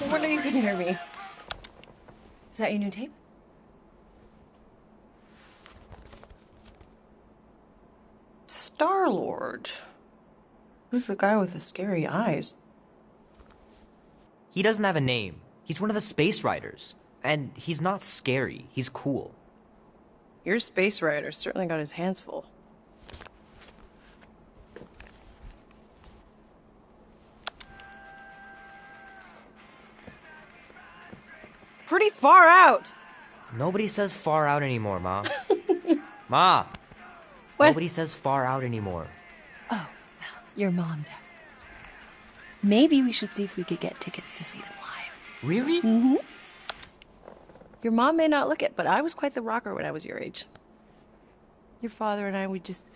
No wonder you couldn't hear me. Is that your new tape? Starlord. Who's the guy with the scary eyes? He doesn't have a name. He's one of the space riders. And he's not scary. He's cool. Your space rider certainly got his hands full. Pretty far out. Nobody says far out anymore, Ma. Ma! What? Nobody says far out anymore. Oh, your mom does. Maybe we should see if we could get tickets to see them live. Really? Mm-hmm. Your mom may not look it, but I was quite the rocker when I was your age. Your father and I would just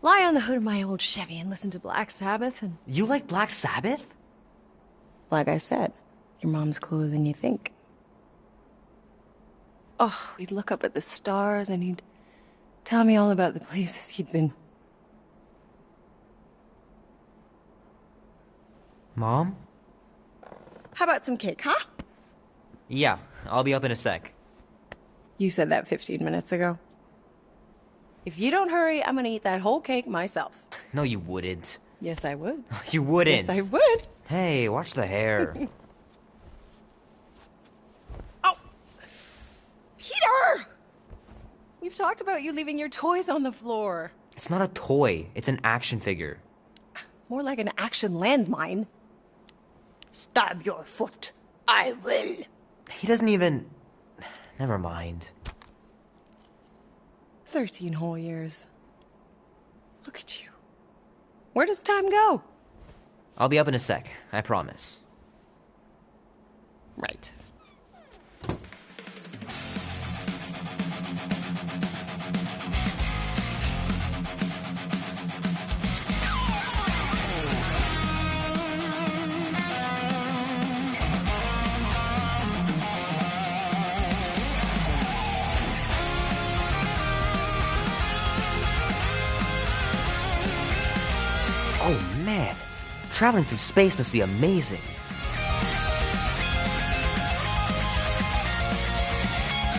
lie on the hood of my old Chevy and listen to Black Sabbath and... You like Black Sabbath? Like I said, your mom's cooler than you think. Oh, we'd look up at the stars and he'd tell me all about the places he'd been. Mom? How about some cake, huh? Yeah, I'll be up in a sec. You said that 15 minutes ago. If you don't hurry, I'm gonna eat that whole cake myself. No, you wouldn't. Yes, I would. You wouldn't. Yes, I would. Hey, watch the hair. Oh! Peter! We've talked about you leaving your toys on the floor. It's not a toy. It's an action figure. More like an action landmine. Stab your foot. I will. He doesn't even... Never mind. 13 whole years. Look at you. Where does time go? I'll be up in a sec, I promise. Right. Man, traveling through space must be amazing.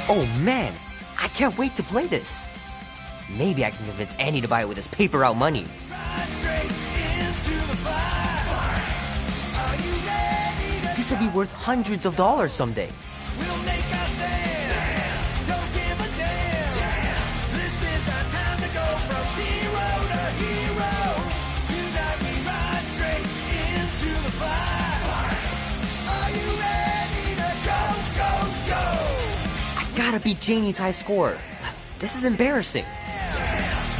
Oh man, I can't wait to play this. Maybe I can convince Annie to buy it with his paper route money. This will be worth hundreds of dollars someday. We'll make our stand. Don't give a damn. This is our time to go from zero to hero. Tonight we ride straight into the fire. Are you ready to go, go, go? I gotta beat Janie's high score. This is embarrassing.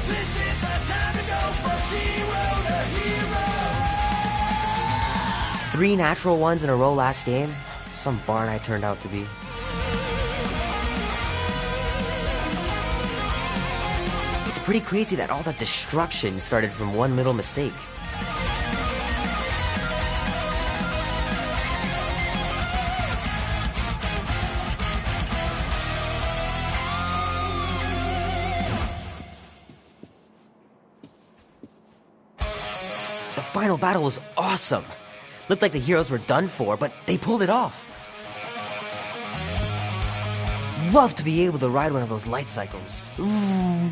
This is our time to go from zero to hero. 3 natural ones in a row last game? Some barn I turned out to be. It's pretty crazy that all that destruction started from one little mistake. The final battle was awesome. Looked like the heroes were done for, but they pulled it off. Love to be able to ride one of those light cycles. Ooh.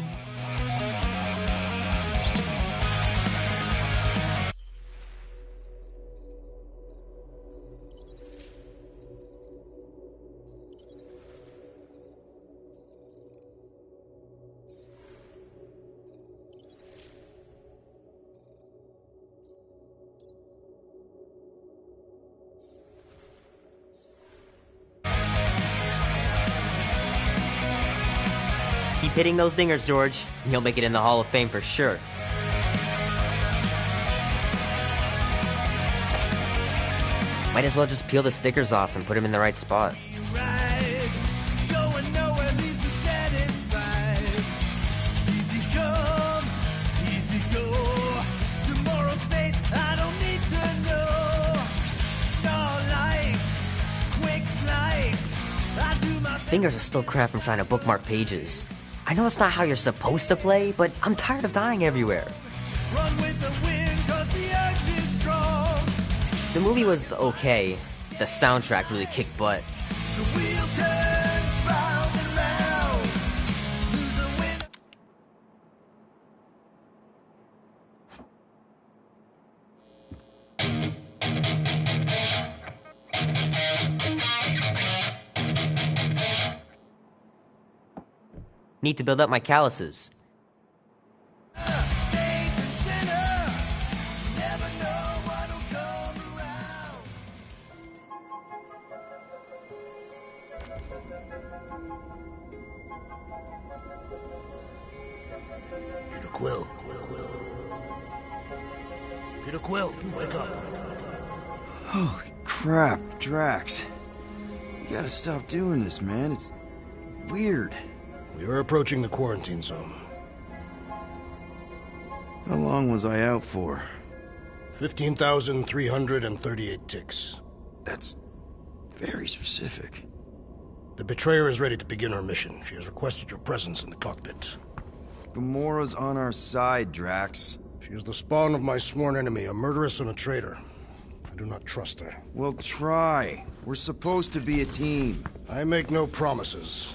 Keep hitting those dingers, George, and you'll make it in the Hall of Fame for sure. Might as well just peel the stickers off and put them in the right spot. Fingers are still cramped from trying to bookmark pages. I know it's not how you're supposed to play, but I'm tired of dying everywhere. Run with the wind, 'cause the urge is strong. The movie was okay. The soundtrack really kicked butt. The wheel turns round and round. Lose a win. Need to build up my calluses. Peter Quill. Peter Quill, wake up. Holy crap, Drax. You gotta stop doing this, man. It's weird. We are approaching the quarantine zone. How long was I out for? 15,338 ticks. That's very specific. The Betrayer is ready to begin her mission. She has requested your presence in the cockpit. Gamora's on our side, Drax. She is the spawn of my sworn enemy, a murderess and a traitor. I do not trust her. Well, try. We're supposed to be a team. I make no promises.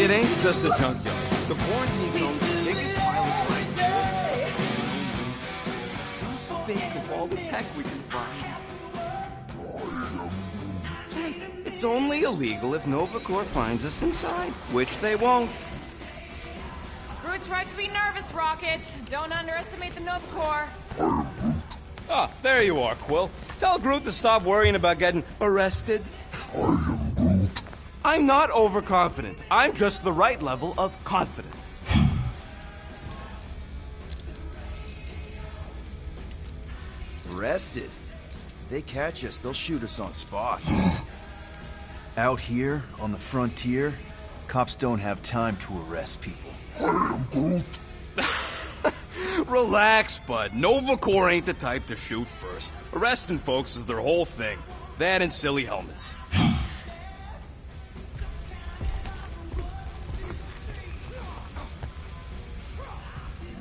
It ain't just a junkyard. The quarantine zone's the biggest pile of blank. Just think of all the tech we can find. Hey, it's only illegal if Nova Corps finds us inside, which they won't. Groot's right to be nervous, Rocket. Don't underestimate the Nova Corps. Ah, there you are, Quill. Tell Groot to stop worrying about getting arrested. I am Groot. I'm not overconfident. I'm just the right level of confident. Arrested? If they catch us, they'll shoot us on spot. Out here, on the frontier, cops don't have time to arrest people. I am Groot. Relax, bud. Nova Corps ain't the type to shoot first. Arresting folks is their whole thing. That and silly helmets.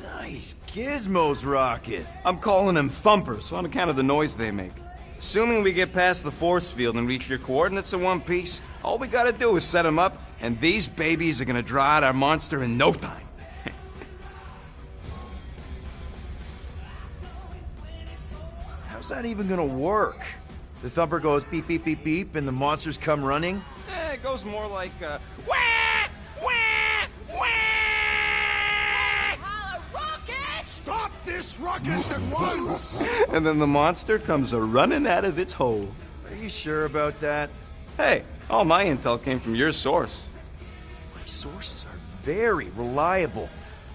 Nice gizmos, Rocket. I'm calling them thumpers on account of the noise they make. Assuming we get past the force field and reach your coordinates in one piece, all we gotta do is set them up, and these babies are gonna draw out our monster in no time. How's that even gonna work? The thumper goes beep, beep, beep, beep, and the monsters come running? It goes more like, wah! Wah! Wah! Holla, Rocket! Stop this ruckus at once! And then the monster comes a-running out of its hole. Are you sure about that? Hey, all my intel came from your source. My sources are very reliable.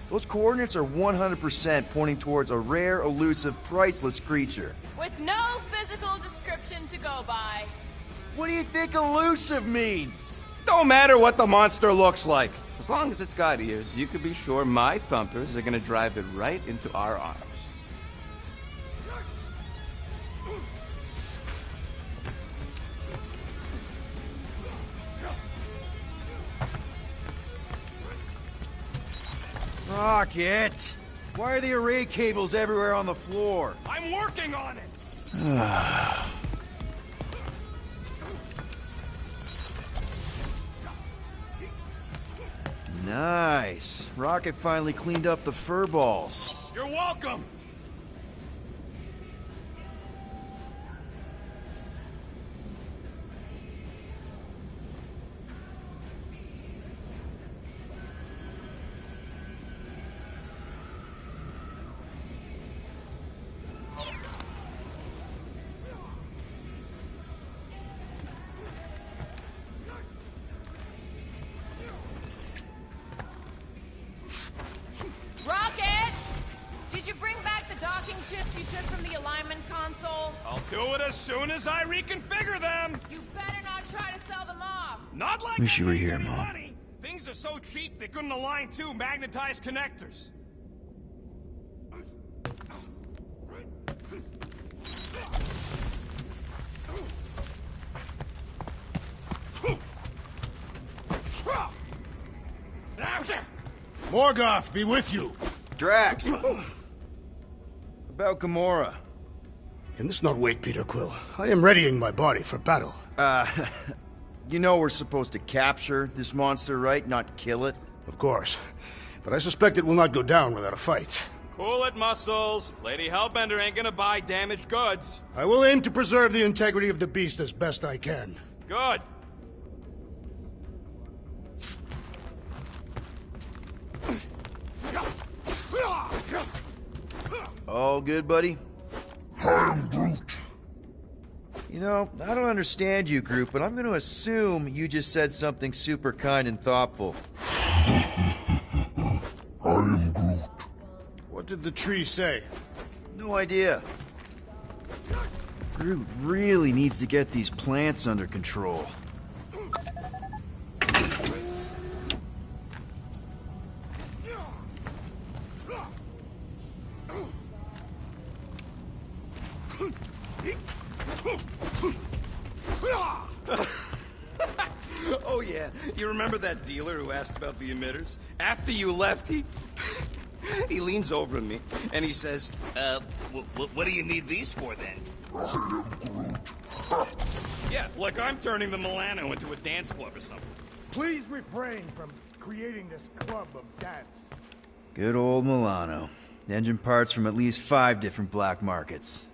Those coordinates are 100% pointing towards a rare, elusive, priceless creature. With no physical description to go by. What do you think elusive means? Don't matter what the monster looks like. As long as it's got ears, you can be sure my thumpers are gonna drive it right into our arms. Rocket! Why are the array cables everywhere on the floor? I'm working on it! Nice. Rocket finally cleaned up the fur balls. You're welcome! Rocket! Did you bring back the docking chips you took from the alignment console? I'll do it as soon as I reconfigure them! You better not try to sell them off. Not like Wish you were here, any Mom. money. Things are so cheap they couldn't align two magnetized connectors. Morgoth be with you! Drax! About Gamora. Can this not wait, Peter Quill? I am readying my body for battle. You know we're supposed to capture this monster, right? Not kill it? Of course. But I suspect it will not go down without a fight. Cool it, Muscles. Lady Hellbender ain't gonna buy damaged goods. I will aim to preserve the integrity of the beast as best I can. Good. All good, buddy? I am Groot. You know, I don't understand you, Groot, but I'm going to assume you just said something super kind and thoughtful. I am Groot. What did the tree say? No idea. Groot really needs to get these plants under control. Oh yeah, you remember that dealer who asked about the emitters? After you left, he leans over to me and he says, what do you need these for then? I am Groot. Yeah, like I'm turning the Milano into a dance club or something. Please refrain from creating this club of dance. Good old Milano. Engine parts from at least 5 different black markets.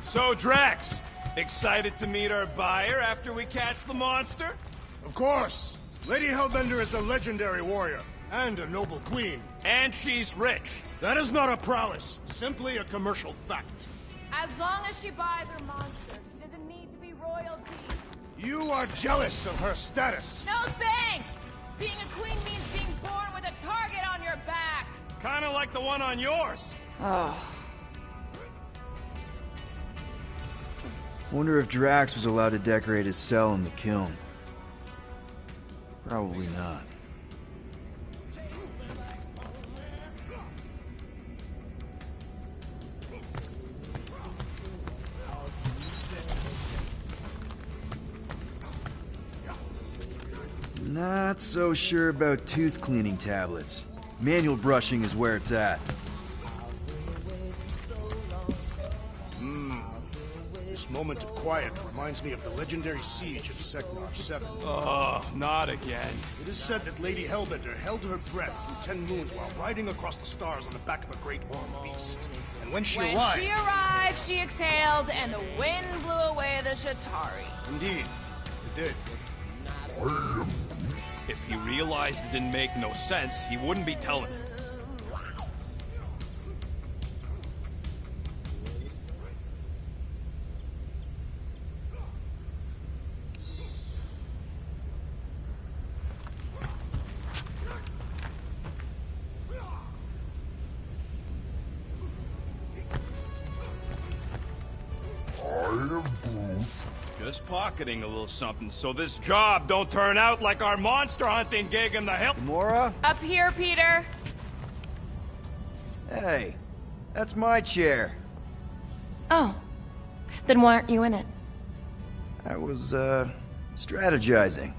So, Drax, excited to meet our buyer after we catch the monster? Of course! Lady Hellbender is a legendary warrior, and a noble queen. And she's rich. That is not a prowess, simply a commercial fact. As long as she buys her monster, she doesn't need to be royalty. You are jealous of her status. No thanks! Being a queen means being born with a target on your back. Kinda like the one on yours. Wonder if Drax was allowed to decorate his cell in the kiln. Probably not. Not so sure about tooth cleaning tablets. Manual brushing is where it's at. This moment of quiet reminds me of the legendary siege of Seknarf 7. Oh, not again. It is said that Lady Hellbender held her breath through 10 moons while riding across the stars on the back of a great horned beast. And when she arrived, She exhaled, and the wind blew away the Shatari. Indeed, it did. If he realized it didn't make no sense, he wouldn't be telling it. Just pocketing a little something so this job don't turn out like our monster hunting gig in the hill. Gamora? Up here, Peter. Hey, that's my chair. Oh. Then why aren't you in it? I was, strategizing.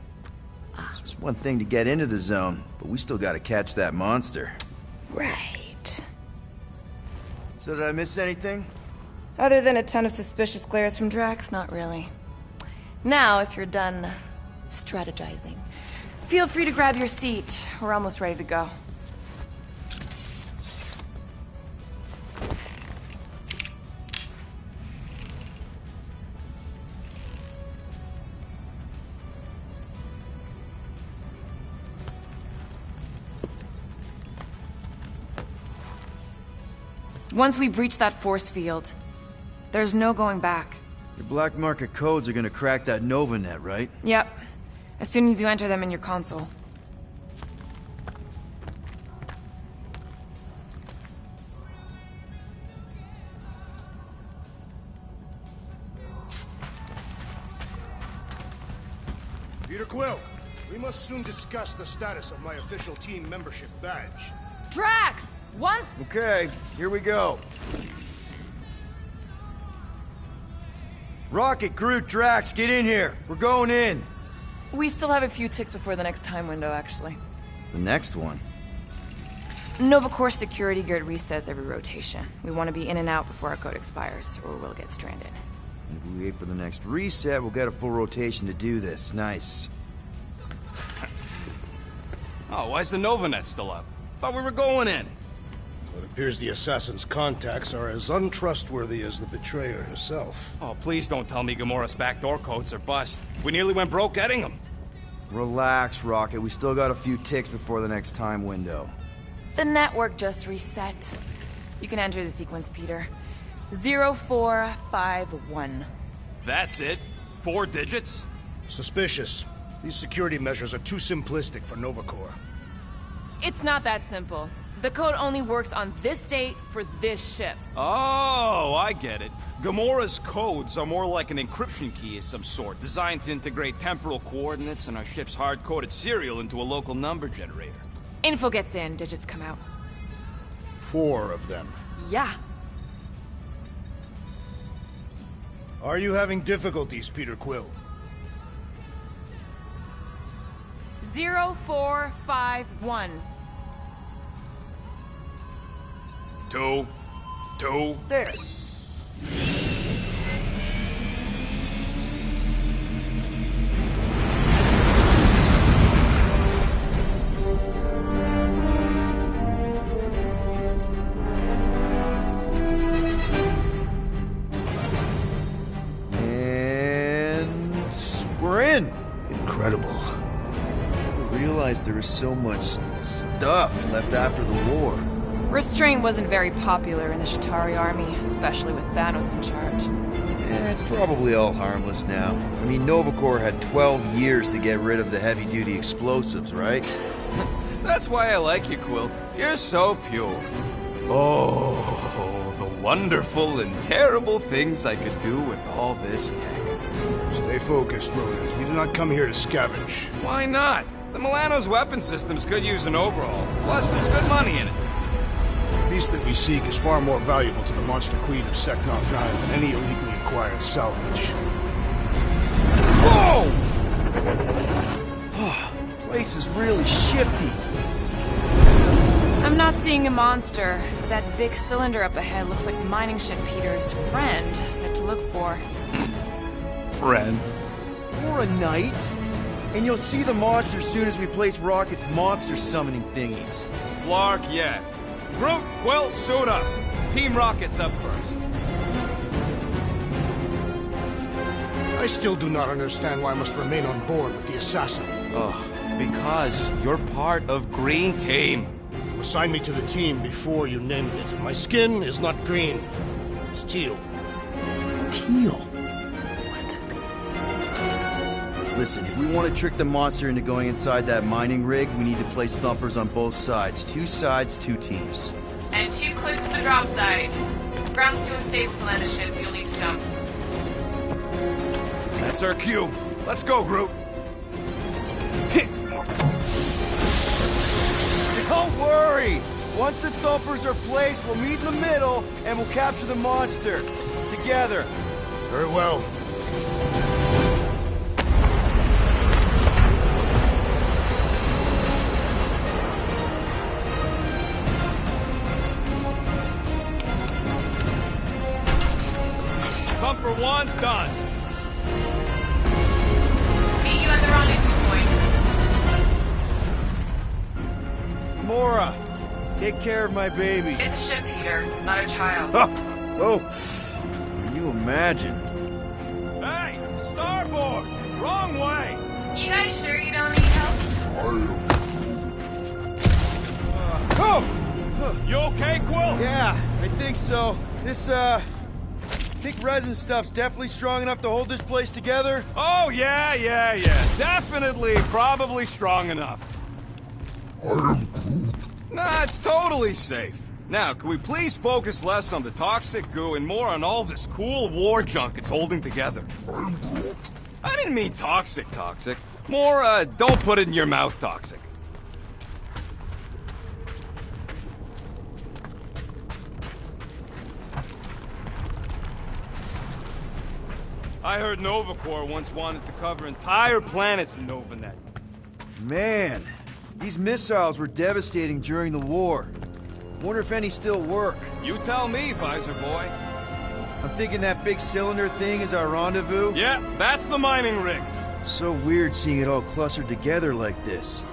It's one thing to get into the zone, but we still gotta catch that monster. Right. So did I miss anything? Other than a ton of suspicious glares from Drax, not really. Now, if you're done strategizing, feel free to grab your seat. We're almost ready to go. Once we breach that force field, there's no going back. Your black market codes are gonna crack that Nova net, right? Yep. As soon as you enter them in your console. Peter Quill, we must soon discuss the status of my official team membership badge. Drax! Once... Okay, here we go. Rocket, Groot, Drax, get in here. We're going in. We still have a few ticks before the next time window, actually. The next one? Nova Corps security grid resets every rotation. We want to be in and out before our code expires, or we'll get stranded. And if we wait for the next reset, we'll get a full rotation to do this. Nice. Oh, why's the Novanet still up? Thought we were going in. It appears the assassin's contacts are as untrustworthy as the betrayer herself. Oh, please don't tell me Gamora's backdoor codes are bust. We nearly went broke getting them. Relax, Rocket. We still got a few ticks before the next time window. The network just reset. You can enter the sequence, Peter. 0451. That's it? 4 digits? Suspicious. These security measures are too simplistic for Nova Corps. It's not that simple. The code only works on this date for this ship. Oh, I get it. Gamora's codes are more like an encryption key of some sort, designed to integrate temporal coordinates and our ship's hard-coded serial into a local number generator. Info gets in, digits come out. 4 of them. Yeah. Are you having difficulties, Peter Quill? 0451. 2, 2. There. Incredible. I realized there was so much stuff left after the war. Restraint wasn't very popular in the Shatari army, especially with Thanos in charge. It's probably all harmless now. I mean, Nova Corps had 12 years to get rid of the heavy-duty explosives, right? That's why I like you, Quill. You're so pure. Oh, the wonderful and terrible things I could do with all this tech. Stay focused, Rodent. We do not come here to scavenge. Why not? The Milano's weapon systems could use an overhaul. Plus, there's good money in it. The beast that we seek is far more valuable to the Monster Queen of Seknov 9 than any illegally acquired salvage. Whoa! The place is really shifty. I'm not seeing a monster, but that big cylinder up ahead looks like mining ship Peter's friend said to look for. Friend. For a night? And you'll see the monster soon as we place Rocket's monster summoning thingies. Flark, yeah. Groot, Quill, suit up. Team Rocket's up first. I still do not understand why I must remain on board with the assassin. Ugh, because you're part of Green Team. You assigned me to the team before you named it, and my skin is not green. It's teal. Teal? Listen, if we want to trick the monster into going inside that mining rig, we need to place thumpers on both sides. 2 sides, 2 teams. And 2 clips to the drop site. Ground's too unstable to land a ship, so you'll need to jump. That's our cue. Let's go, Groot. Don't worry! Once the thumpers are placed, we'll meet in the middle, and we'll capture the monster. Together. Very well. Thumper 1, done. Meet you at the rendezvous point. Mora, take care of my baby. It's a ship, Peter, not a child. Oh, can you imagine? Hey, starboard! Wrong way! You guys sure you don't need help? You okay, Quill? Yeah, I think so. This, thick resin stuff's definitely strong enough to hold this place together? Oh, yeah. Definitely, probably strong enough. Nah, it's totally safe. Now, can we please focus less on the toxic goo and more on all this cool war junk it's holding together? I didn't mean toxic. More, don't put it in your mouth toxic. I heard Nova Corps once wanted to cover entire planets in NovaNet. Man, these missiles were devastating during the war. Wonder if any still work. You tell me, Visor Boy. I'm thinking that big cylinder thing is our rendezvous. Yeah, that's the mining rig. So weird seeing it all clustered together like this.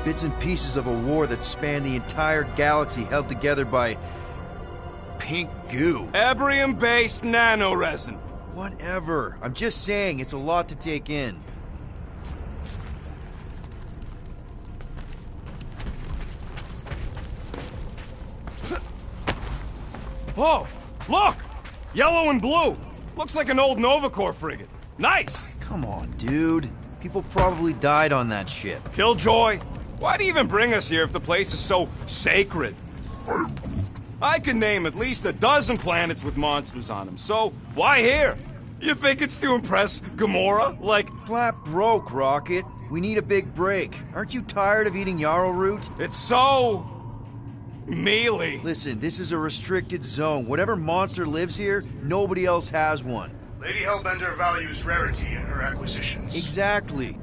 Bits and pieces of a war that spanned the entire galaxy held together by... pink goo. Ebrium-based nanoresin. Whatever. I'm just saying, it's a lot to take in. Oh, look! Yellow and blue. Looks like an old Nova Corps frigate. Nice! Come on, dude. People probably died on that ship. Killjoy, why'd he even bring us here if the place is so sacred? I can name at least a dozen planets with monsters on them, so why here? You think it's to impress Gamora? Like... Flat broke, Rocket. We need a big break. Aren't you tired of eating yarrow root? It's so... mealy. Listen, this is a restricted zone. Whatever monster lives here, nobody else has one. Lady Hellbender values rarity in her acquisitions. Exactly.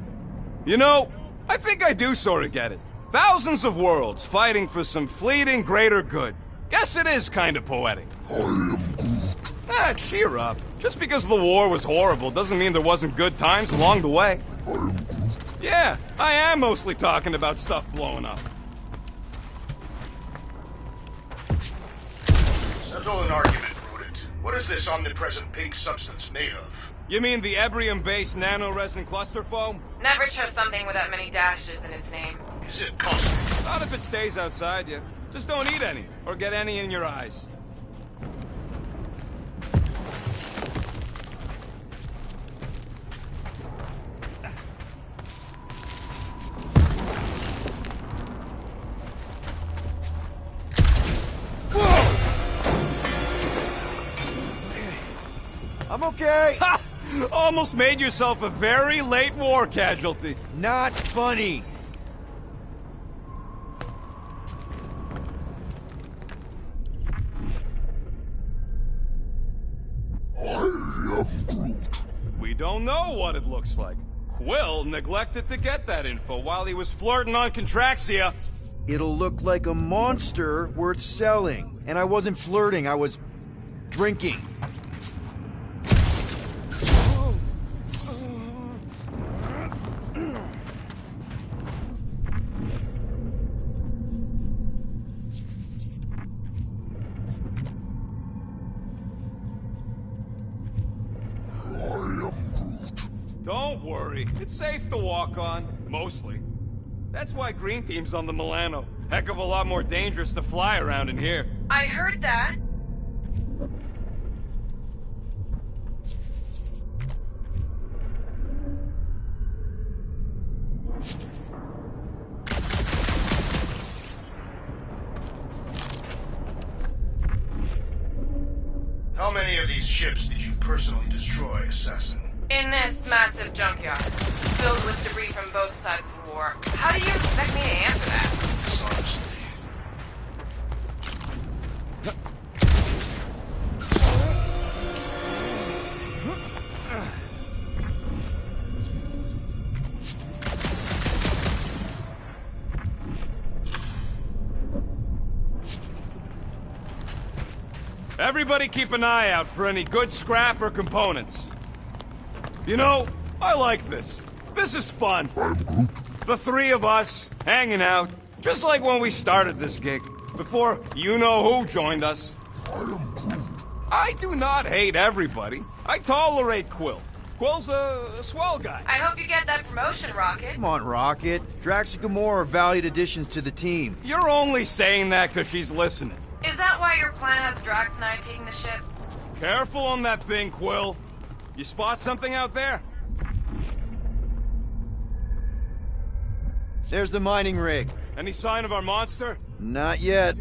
You know, I think I do sort of get it. Thousands of worlds fighting for some fleeting greater good. Guess it is kind of poetic. I am Groot. Ah, cheer up. Just because the war was horrible doesn't mean there wasn't good times along the way. I am Groot. Yeah, I am mostly talking about stuff blowing up. Settle an argument, Rodent. What is this omnipresent pink substance made of? You mean the Ebrium-based nano-resin cluster foam? Never trust something with that many dashes in its name. Is it caustic? Not if it stays outside you. Just don't eat any, or get any in your eyes. I'm okay. Ha! Almost made yourself a very late war casualty. Not funny. I am Groot. We don't know what it looks like. Quill neglected to get that info while he was flirting on Contraxia. It'll look like a monster worth selling. And I wasn't flirting, I was drinking. Don't worry, it's safe to walk on, mostly. That's why Green Team's on the Milano. Heck of a lot more dangerous to fly around in here. I heard that. How many of these ships did you personally destroy, Assassin? In this massive junkyard, filled with debris from both sides of the war. How do you expect me to answer that? Dishonestly. Everybody keep an eye out for any good scrap or components. You know, I like this. This is fun. I'm Groot. The three of us, hanging out, just like when we started this gig, before you-know-who joined us. I am Groot. I do not hate everybody. I tolerate Quill. Quill's a swell guy. I hope you get that promotion, Rocket. Come on, Rocket. Drax and Gamora are valued additions to the team. You're only saying that because she's listening. Is that why your plan has Drax and I taking the ship? Careful on that thing, Quill. You spot something out there? There's the mining rig. Any sign of our monster? Not yet.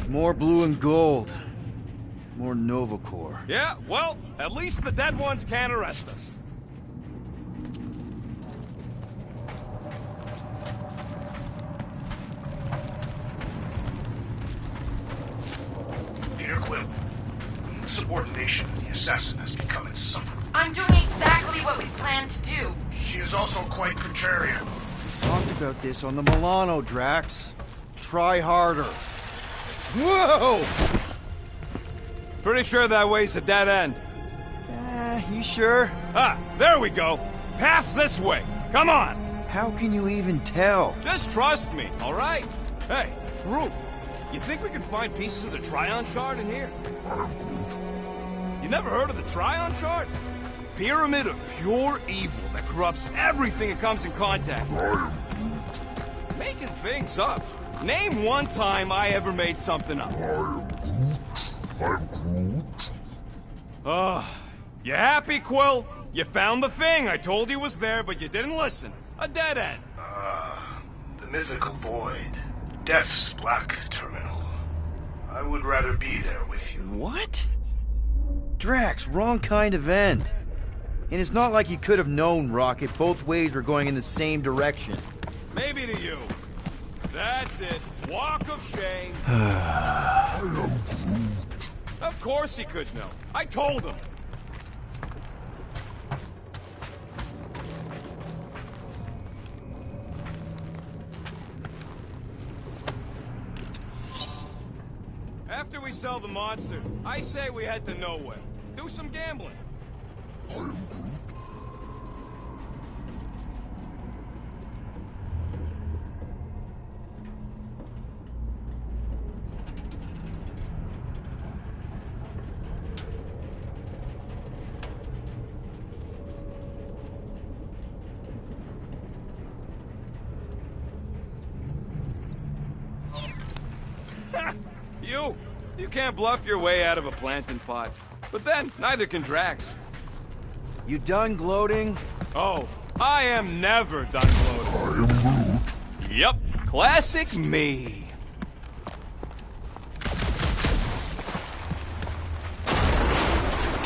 More blue and gold. More Nova Corps. Yeah, well, at least the dead ones can't arrest us. Quill. Insubordination of the assassin has become insufferable. I'm doing exactly what we planned to do. She is also quite contrarian. We talked about this on the Milano, Drax. Try harder. Whoa! Pretty sure that way's a dead end. You sure? Ah, there we go. Path's this way. Come on. How can you even tell? Just trust me, all right? Hey, Groot. You think we can find pieces of the Trion Shard in here? I'm Groot. You never heard of the Trion Shard? Pyramid of pure evil that corrupts everything it comes in contact with. I am Groot. Making things up. Name one time I ever made something up. I am Groot. I'm Groot. You happy, Quill? You found the thing I told you was there, but you didn't listen. A dead end. The mythical void. Death's black terminal. I would rather be there with you. What? Drax, wrong kind of end. And it's not like you could have known, Rocket. Both ways were going in the same direction. Maybe to you. That's it. Walk of shame. I am Groot. Of course he could know. I told him. sell the monster, I say we head to nowhere. Do some gambling. I am Groot. You can't bluff your way out of a plantain pot. But then, neither can Drax. You done gloating? Oh, I am never done gloating. I am Groot. Yep, classic me.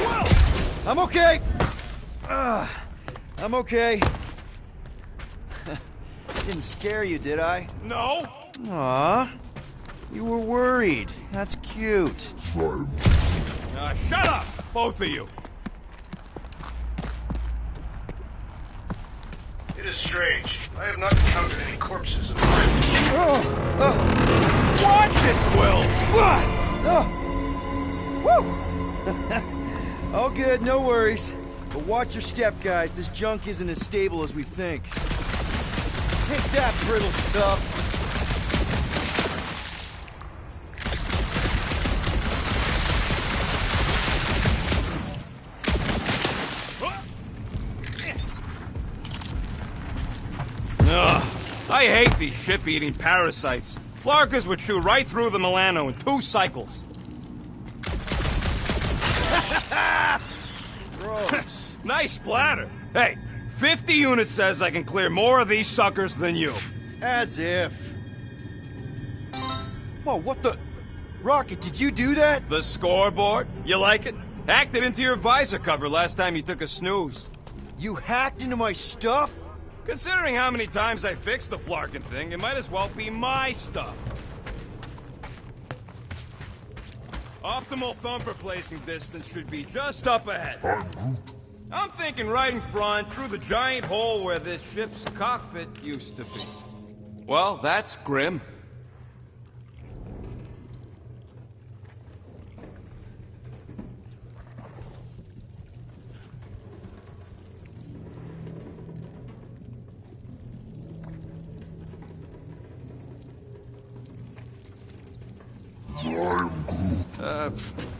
Whoa! I'm okay. I'm okay. Didn't scare you, did I? No. Aw. You were worried. That's cute. Fine. Shut up, both of you. It is strange. I have not encountered any corpses in the wreckage. Watch it, Quill! Woo! All good, no worries. But watch your step, guys. This junk isn't as stable as we think. Take that, brittle stuff. Ugh, I hate these ship-eating parasites. Flarkas would chew right through the Milano in 2 cycles. Gross. Nice splatter. Hey, 50 units says I can clear more of these suckers than you. As if. Whoa, what the... Rocket, did you do that? The scoreboard? You like it? Hacked it into your visor cover last time you took a snooze. You hacked into my stuff? Considering how many times I fixed the Flarkin thing, it might as well be my stuff. Optimal thumper placing distance should be just up ahead. I'm Groot. I'm thinking right in front, through the giant hole where this ship's cockpit used to be. Well, that's grim. I'm Groot.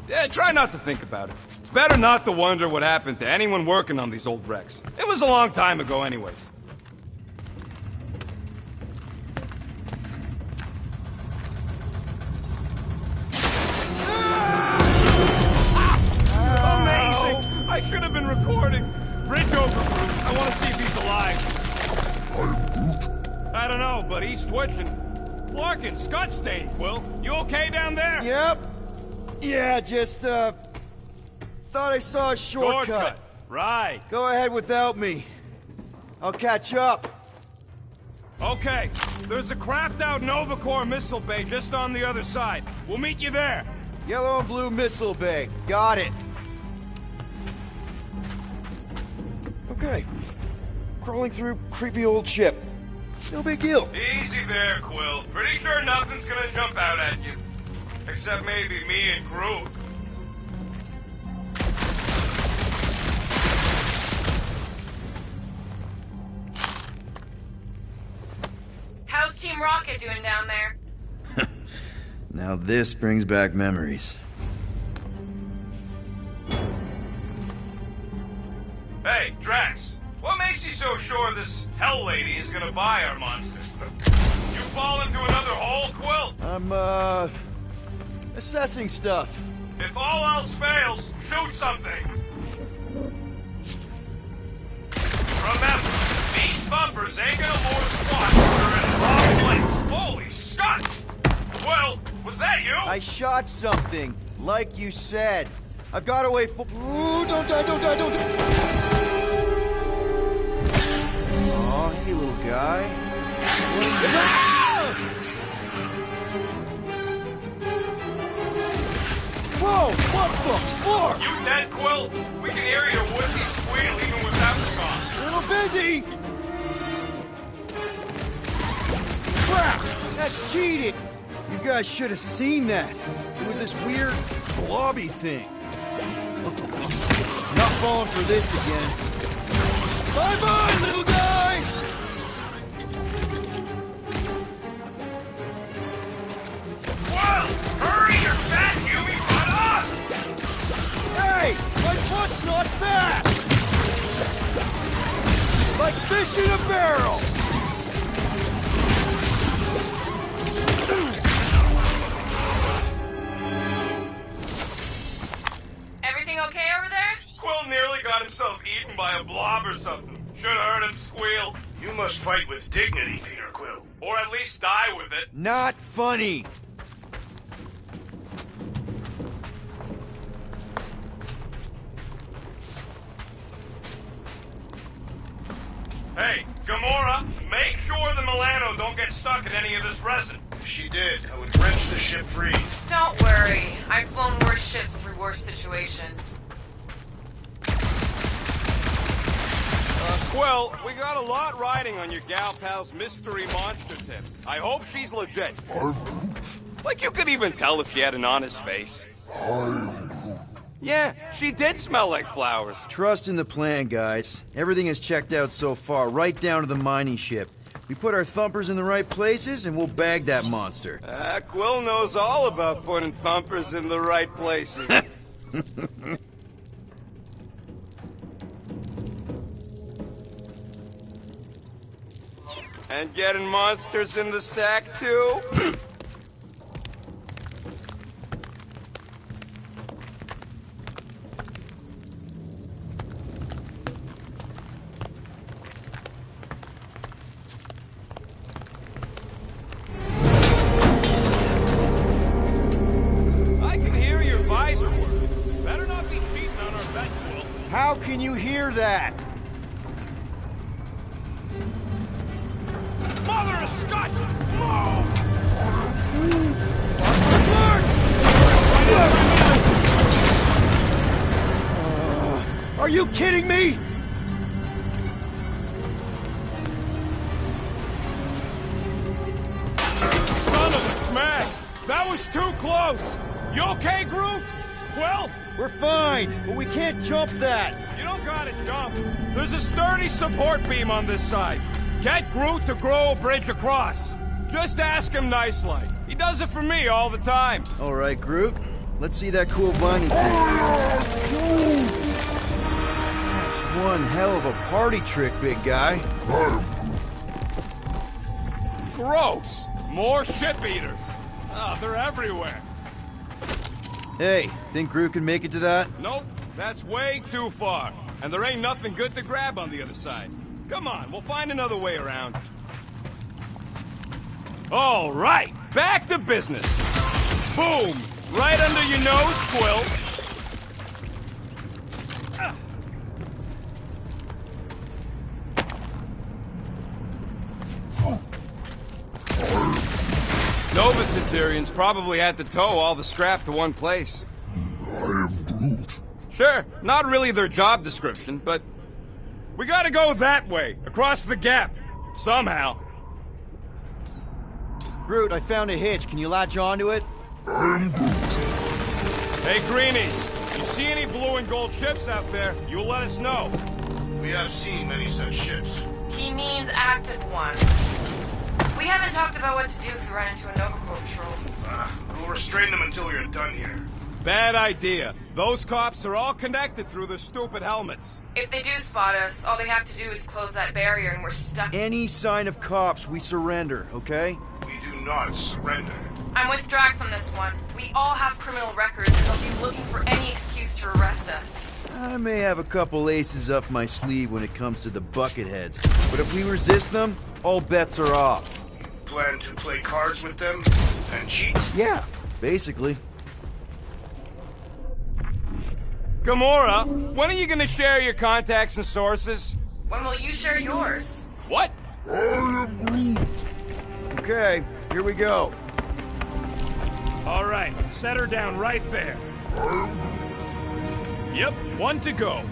Yeah, try not to think about it. It's better not to wonder what happened to anyone working on these old wrecks. It was a long time ago anyways. Amazing! I should have been recording. Bridge over, Groot. I want to see if he's alive. I'm Groot. I don't know, but he's twitching. Flarkin, Scott stain, Quill. You okay down there? Yep. Yeah, just, thought I saw a shortcut. Right. Go ahead without me. I'll catch up. Okay. There's a crapped-out Nova Corps missile bay just on the other side. We'll meet you there. Yellow and blue missile bay. Got it. Okay. Crawling through creepy old ship. No big deal. Easy there, Quill. Pretty sure nothing's gonna jump out at you. Except maybe me and Groot. How's Team Rocket doing down there? Now this brings back memories. Hey, Drax. What makes you so sure this Hell Lady is gonna buy our monster? You fall into another hole, Quill? I'm, assessing stuff. If all else fails, shoot something. Remember, these thumpers ain't gonna lure squat if they're in the wrong place. Holy shit! Quill, was that you? I shot something, like you said. I've got to wait for... Ooh, don't die, don't die, don't die! Aw, hey, little guy. Whoa, what the fuck? You dead, Quill? We can hear your woodsy squeal even without the gun. A little busy! Crap! That's cheating! You guys should have seen that. It was this weird, blobby thing. Not falling for this again. Bye-bye, little guy! Whoa! Hurry, you fat Yumi! Run up! Hey! My foot's not fast! Like fish in a barrel! Everything okay over there? Quill nearly got himself eaten by a blob or something. Should've heard him squeal. You must fight with dignity, Peter Quill. Or at least die with it. Not funny! Hey, Gamora, make sure the Milano don't get stuck in any of this resin. If she did, I would wrench the ship free. Don't worry. I've flown worse ships through worse situations. Quill, we got a lot riding on your gal pal's mystery monster tip. I hope she's legit. Like you could even tell if she had an honest face. Yeah, she did smell like flowers. Trust in the plan, guys. Everything is checked out so far, right down to the mining ship. We put our thumpers in the right places, and we'll bag that monster. Quill knows all about putting thumpers in the right places. And getting monsters in the sack, too? I can hear your visor work. Better not be cheating on our bet, Quill. How can you hear that? Mother of Scott! Whoa! Are you kidding me? Son of a smack! That was too close! You okay, Groot? Quill? We're fine, but we can't jump that. You don't gotta jump. There's a sturdy support beam on this side. Get Groot to grow a bridge across. Just ask him nice-like. He does it for me all the time. All right, Groot. Let's see that cool vine. That's one hell of a party trick, big guy. Gross. More ship eaters. Oh, they're everywhere. Hey, think Groot can make it to that? Nope, that's way too far. And there ain't nothing good to grab on the other side. Come on, we'll find another way around. All right, back to business. Boom! Right under your nose, Quill. Nova Centurions probably had to tow all the scrap to one place. I am Groot. Sure, not really their job description, but we gotta go that way, across the gap, somehow. Groot, I found a hitch. Can you latch onto it? I am Groot. Hey, Greenies, you see any blue and gold ships out there, you'll let us know. We have seen many such ships. He means active ones. We haven't talked about what to do if we run into a Nova Corps patrol. We'll restrain them until we are done here. Bad idea. Those cops are all connected through their stupid helmets. If they do spot us, all they have to do is close that barrier and we're stuck. Any sign of cops, we surrender, okay? We do not surrender. I'm with Drax on this one. We all have criminal records and they'll be looking for any excuse to arrest us. I may have a couple aces up my sleeve when it comes to the bucketheads, but if we resist them, all bets are off. Plan to play cards with them and cheat? Yeah, basically. Gamora, when are you gonna share your contacts and sources? When will you share yours? What? I am Groot. Okay, here we go. All right, set her down right there. Yep, one to go.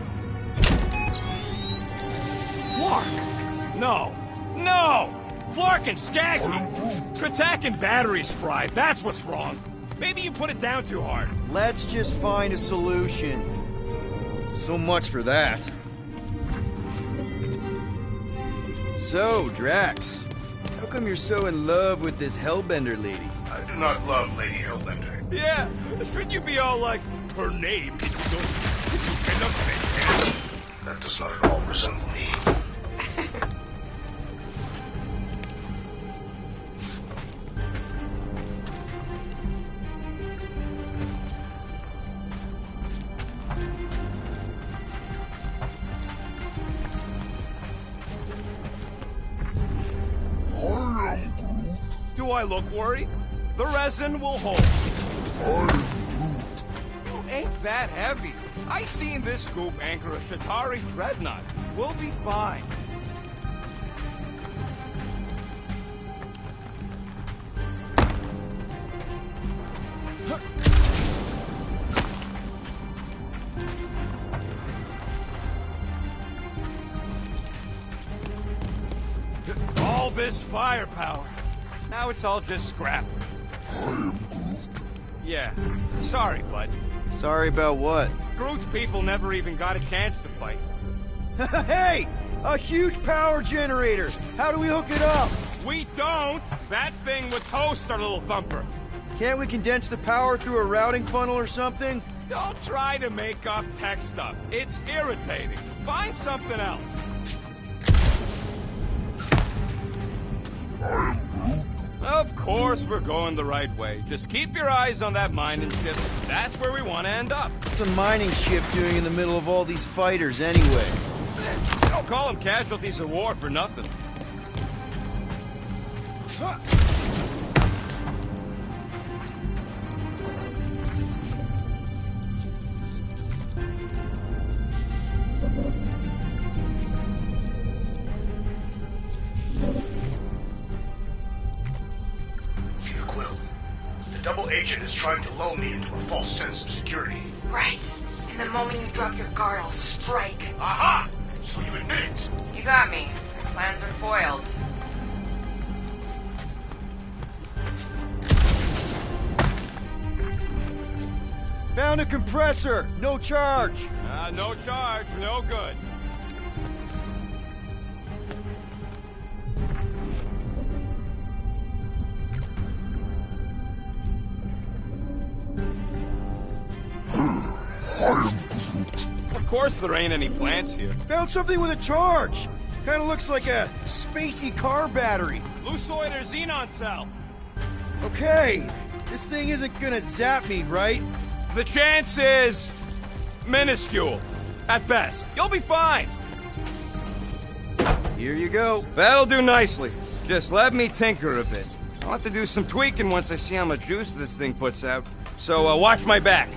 Flark! No! No! Flark and Skaggy! Kratak and batteries fried, that's what's wrong. Maybe you put it down too hard. Let's just find a solution. So much for that. So, Drax, how come you're so in love with this Hellbender lady? I do not love Lady Hellbender. Yeah, shouldn't you be all like, her name is That does not at all resemble me. Do I look worried? The resin will hold. You ain't that heavy. I seen this goop anchor a Shatari dreadnought. We'll be fine. All this firepower. Now it's all just scrap. I am Groot. Yeah. Sorry, bud. Sorry about what? Groot's people never even got a chance to fight. Hey! A huge power generator! How do we hook it up? We don't! That thing would toast our little thumper. Can't we condense the power through a routing funnel or something? Don't try to make up tech stuff. It's irritating. Find something else. I am Groot. Of course we're going the right way. Just keep your eyes on that mining ship. That's where we want to end up. What's a mining ship doing in the middle of all these fighters anyway? You don't call them casualties of war for nothing. Double agent is trying to lull me into a false sense of security. Right. And the moment you drop your guard, I'll strike. Aha! So you admit it? You got me. My plans are foiled. Found a compressor! No charge! No charge, no good. Of course there ain't any plants here. Found something with a charge! Kinda looks like a spacey car battery. Lucioid or xenon cell. Okay, this thing isn't gonna zap me, right? The chance is minuscule. At best. You'll be fine. Here you go. That'll do nicely. Just let me tinker a bit. I'll have to do some tweaking once I see how much juice this thing puts out. So, watch my back.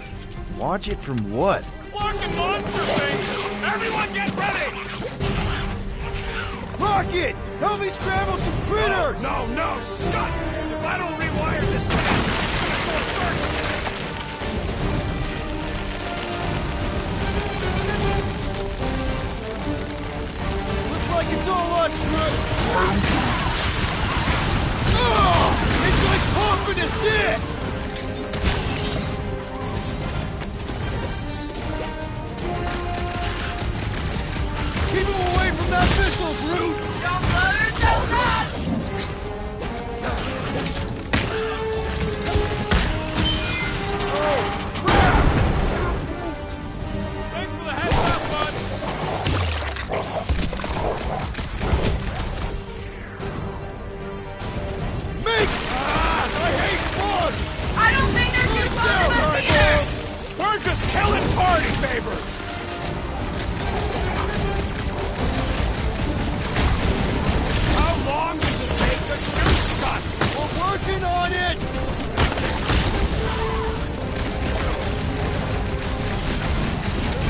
Watch it from what? Walking monster thing! Everyone get ready! Rocket! Help me scramble some critters! No, Scott! If I don't rewire this thing, it's gonna go in circles! Looks like it's all us, Groot! It's like pumping us in! Keep him away from that missile, Groot! Don't blow yourself up! Oh, crap! Thanks for the heads up, bud! Make! I hate bugs! I don't think they're too close to us either! We're just killing party favors! How long does it take to shoot, Scott? We're working on it!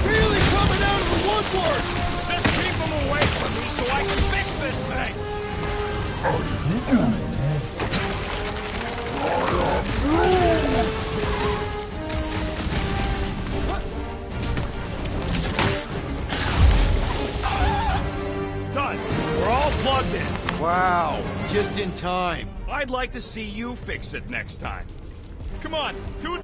Really coming out of the woodwork! Just keep them away from me so I can fix this thing! Done. We're all plugged in. Wow, just in time. I'd like to see you fix it next time. Come on, two...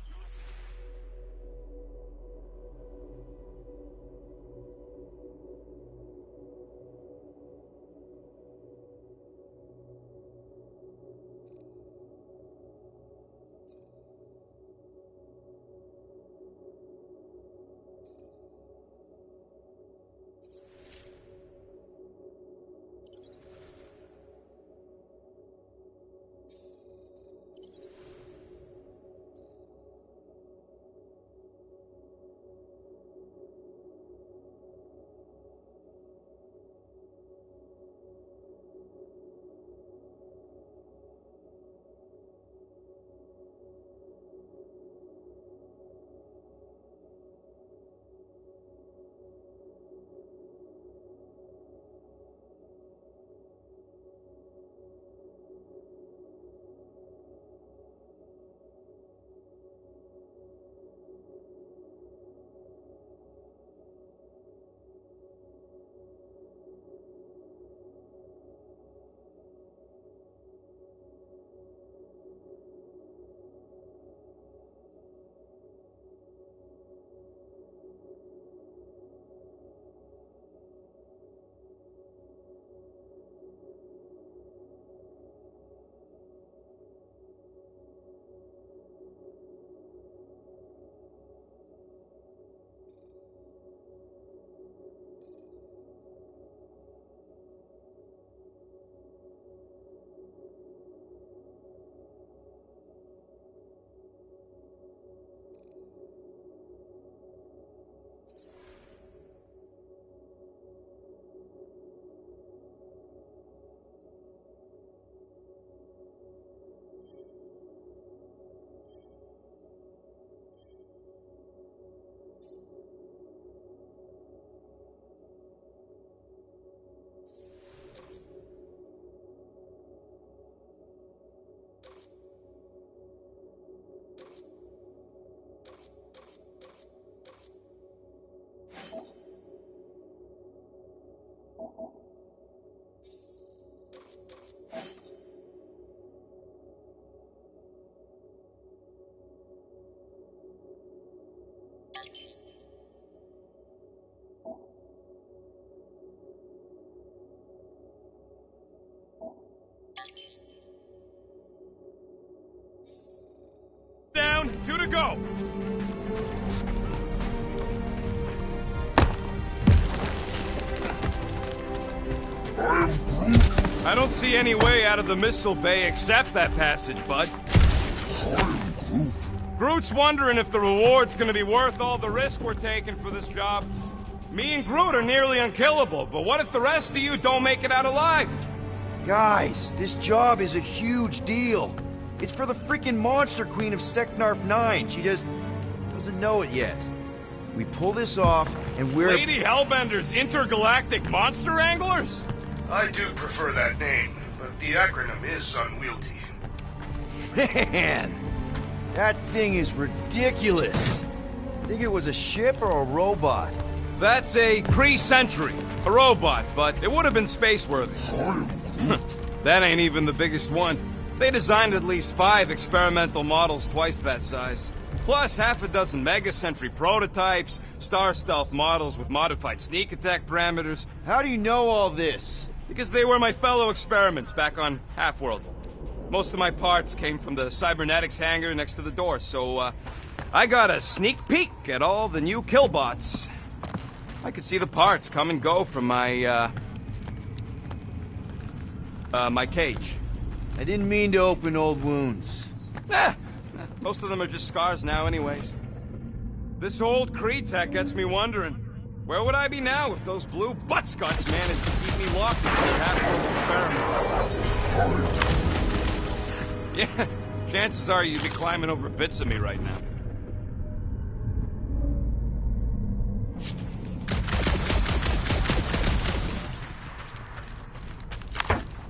Down, 2 to go. I don't see any way out of the missile bay except that passage, bud. Groot's wondering if the reward's gonna be worth all the risk we're taking for this job. Me and Groot are nearly unkillable, but what if the rest of you don't make it out alive? Guys, this job is a huge deal. It's for the freaking Monster Queen of Seknarf 9. She just doesn't know it yet. We pull this off, and we're... Lady Hellbender's Intergalactic Monster Anglers? I do prefer that name, but the acronym is unwieldy. Man, that thing is ridiculous. Think it was a ship or a robot? That's a Kree Sentry, a robot, but it would have been space-worthy. That ain't even the biggest one. They designed at least 5 experimental models twice that size. Plus half a dozen Mega Sentry prototypes, Star Stealth models with modified sneak attack parameters. How do you know all this? Because they were my fellow experiments back on Half-World. Most of my parts came from the cybernetics hangar next to the door, so I got a sneak peek at all the new killbots. I could see the parts come and go from my, my cage. I didn't mean to open old wounds. Most of them are just scars now anyways. This old Kree tech gets me wondering, where would I be now if those blue butt-scuts managed to keep me locked in their half-world experiments? Yeah, chances are you'd be climbing over bits of me right now.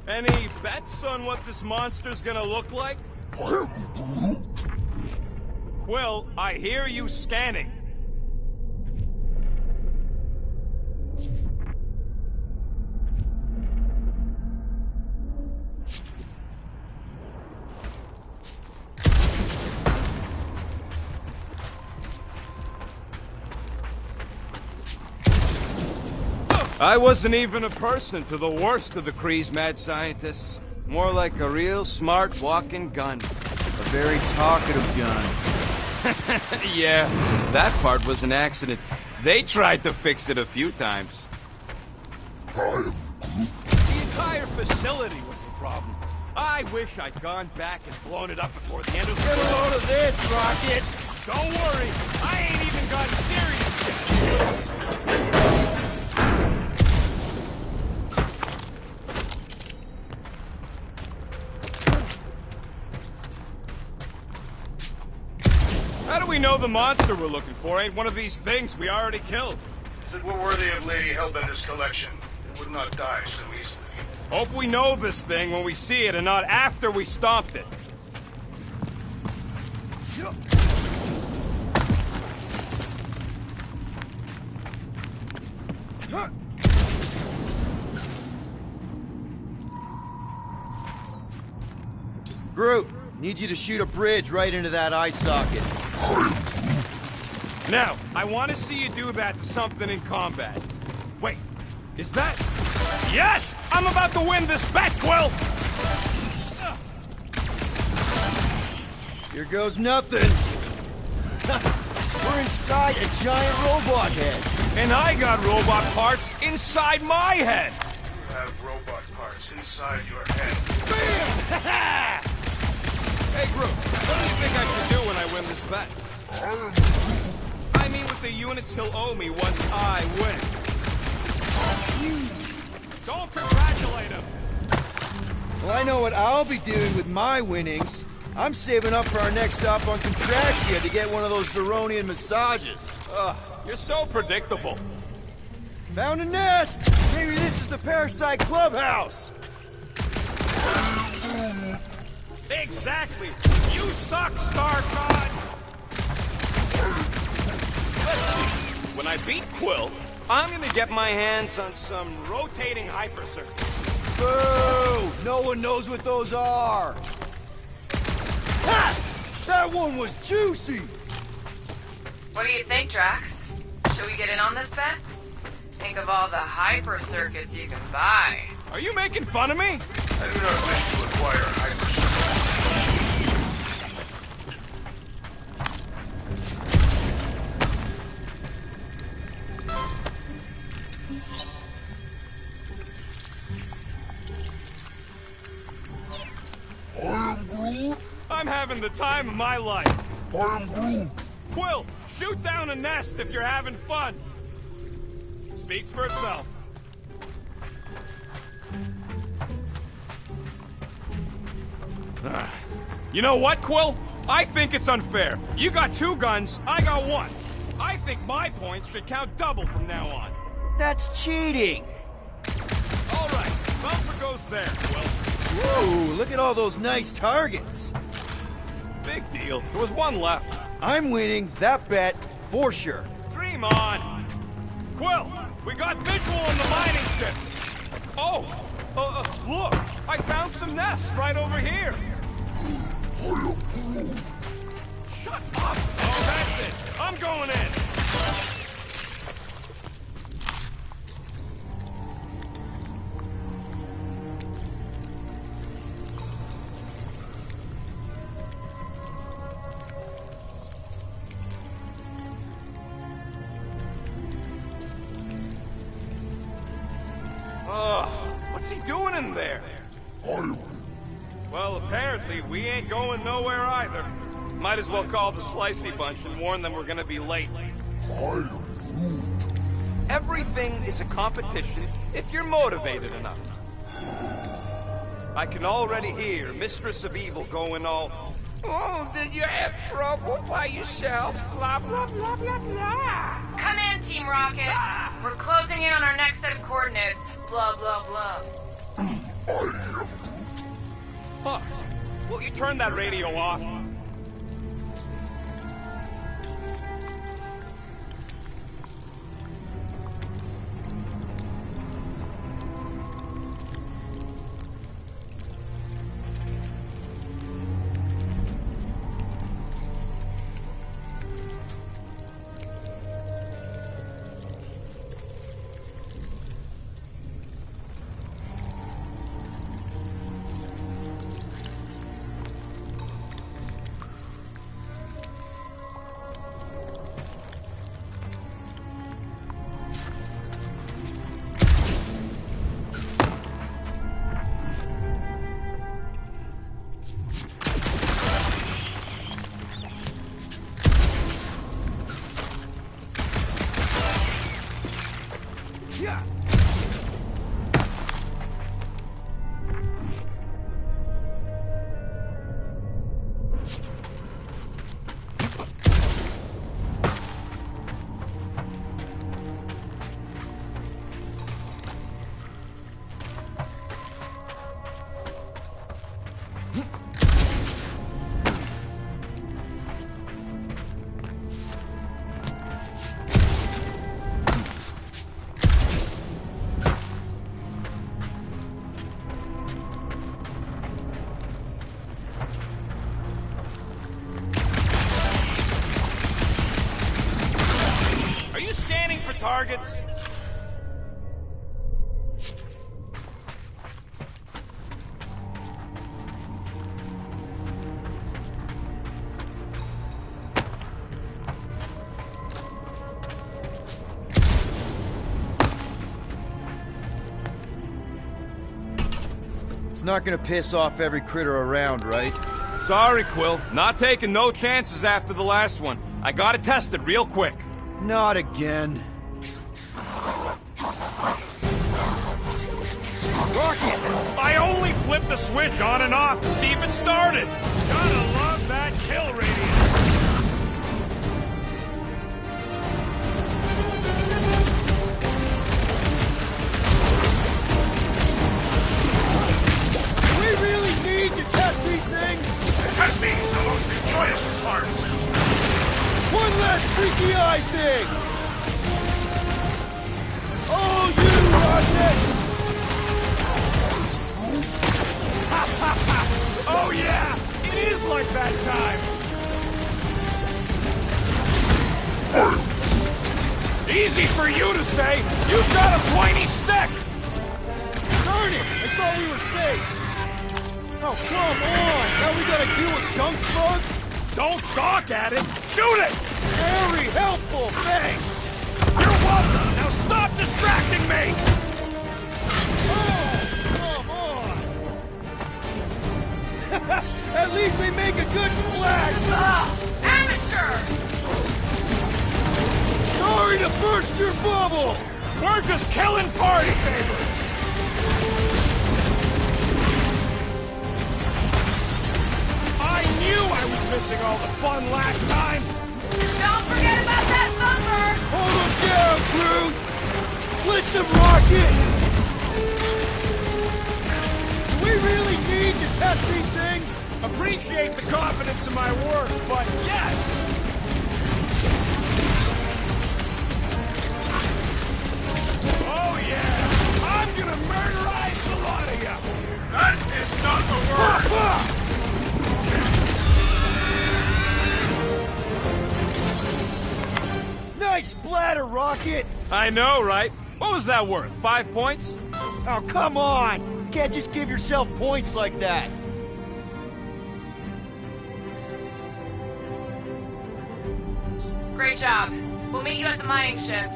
Any bets on what this monster's gonna look like? Quill, I hear you scanning. I wasn't even a person to the worst of the Kree's mad scientists. More like a real smart walking gun. A very talkative gun. Yeah, that part was an accident. They tried to fix it a few times. The entire facility was the problem. I wish I'd gone back and blown it up before the end of the... Get a load of this, Rocket! Don't worry, I ain't even gotten serious yet. How do we know the monster we're looking for ain't one of these things we already killed? If it were worthy of Lady Hellbender's collection, it would not die so easily. Hope we know this thing when we see it and not after we stomped it. Groot, need you to shoot a bridge right into that eye socket. Now, I want to see you do that to something in combat. Wait, is that... Yes! I'm about to win this bet, Quill! Here goes nothing. We're inside a giant robot head. And I got robot parts inside my head! You have robot parts inside your head. Bam! Hey, Groot, what do you think I should do when I win this bet? I mean with the units he'll owe me once I win. Don't congratulate him! Well, I know what I'll be doing with my winnings. I'm saving up for our next stop on Contraxia to get one of those Zeronian massages. Ugh, you're so predictable. Found a nest! Maybe this is the Parasite Clubhouse! Exactly! You suck, Star God! Let's see. When I beat Quill, I'm gonna get my hands on some rotating hyper circuits. Boo! No one knows what those are! Ha! That one was juicy! What do you think, Drax? Should we get in on this bet? Think of all the hyper circuits you can buy. Are you making fun of me? I do not wish to acquire hyperspace. I'm having the time of my life. I am Groot. Quill, shoot down a nest if you're having fun. Speaks for itself. You know what, Quill? I think it's unfair. You got 2 guns, I got 1. I think my points should count double from now on. That's cheating! All right, bumper goes there, Quill. Whoa, look at all those nice targets! Big deal. There was 1 left. I'm winning that bet for sure. Dream on. Quill, we got visual on the mining ship. Oh, look, I found some nests right over here. Shut up. Oh, that's it. I'm going in. What's he doing in there? Well, apparently, we ain't going nowhere either. Might as well call the Slicey bunch and warn them we're gonna be late. Everything is a competition if you're motivated enough. I can already hear Mistress of Evil going all, "Oh, did you have trouble by yourselves? Blah, blah, blah, blah, blah." Come in, Team Rocket. We're closing in on our next set of coordinates. Blah, blah, blah. Fuck. Will you turn that radio off? Targets. It's not gonna piss off every critter around, right? Sorry, Quill. Not taking no chances after the last one. I gotta test it real quick. Not again. Rocket! I only flipped the switch on and off to see if it started. Gotta love that kill radius. We really need to test these things? Testing is the most enjoyable part. One last freaky eye thing! Oh, you Rocket! Oh yeah! It is like that time! Easy for you to say! You've got a pointy stick! Darn it! I thought we were safe! Oh, come on! Now we gotta deal with junk slugs? Don't gawk at it! Shoot it! Very helpful, thanks! You're welcome! Now stop distracting me! Oh, come on! At least they make a good splash! Amateur! Sorry to burst your bubble! We're just killing party favors! I knew I was missing all the fun last time! Don't forget about that bumper! Hold him down, Groot! Blitz him, Rocket! Do we really need to test these things? Appreciate the confidence in my work, but yes! Oh yeah! I'm gonna murderize the lot of you! That is not the word! Nice splatter, Rocket! I know, right? What was that worth? 5 points? Oh, come on! You can't just give yourself points like that! Great job. We'll meet you at the mining ship.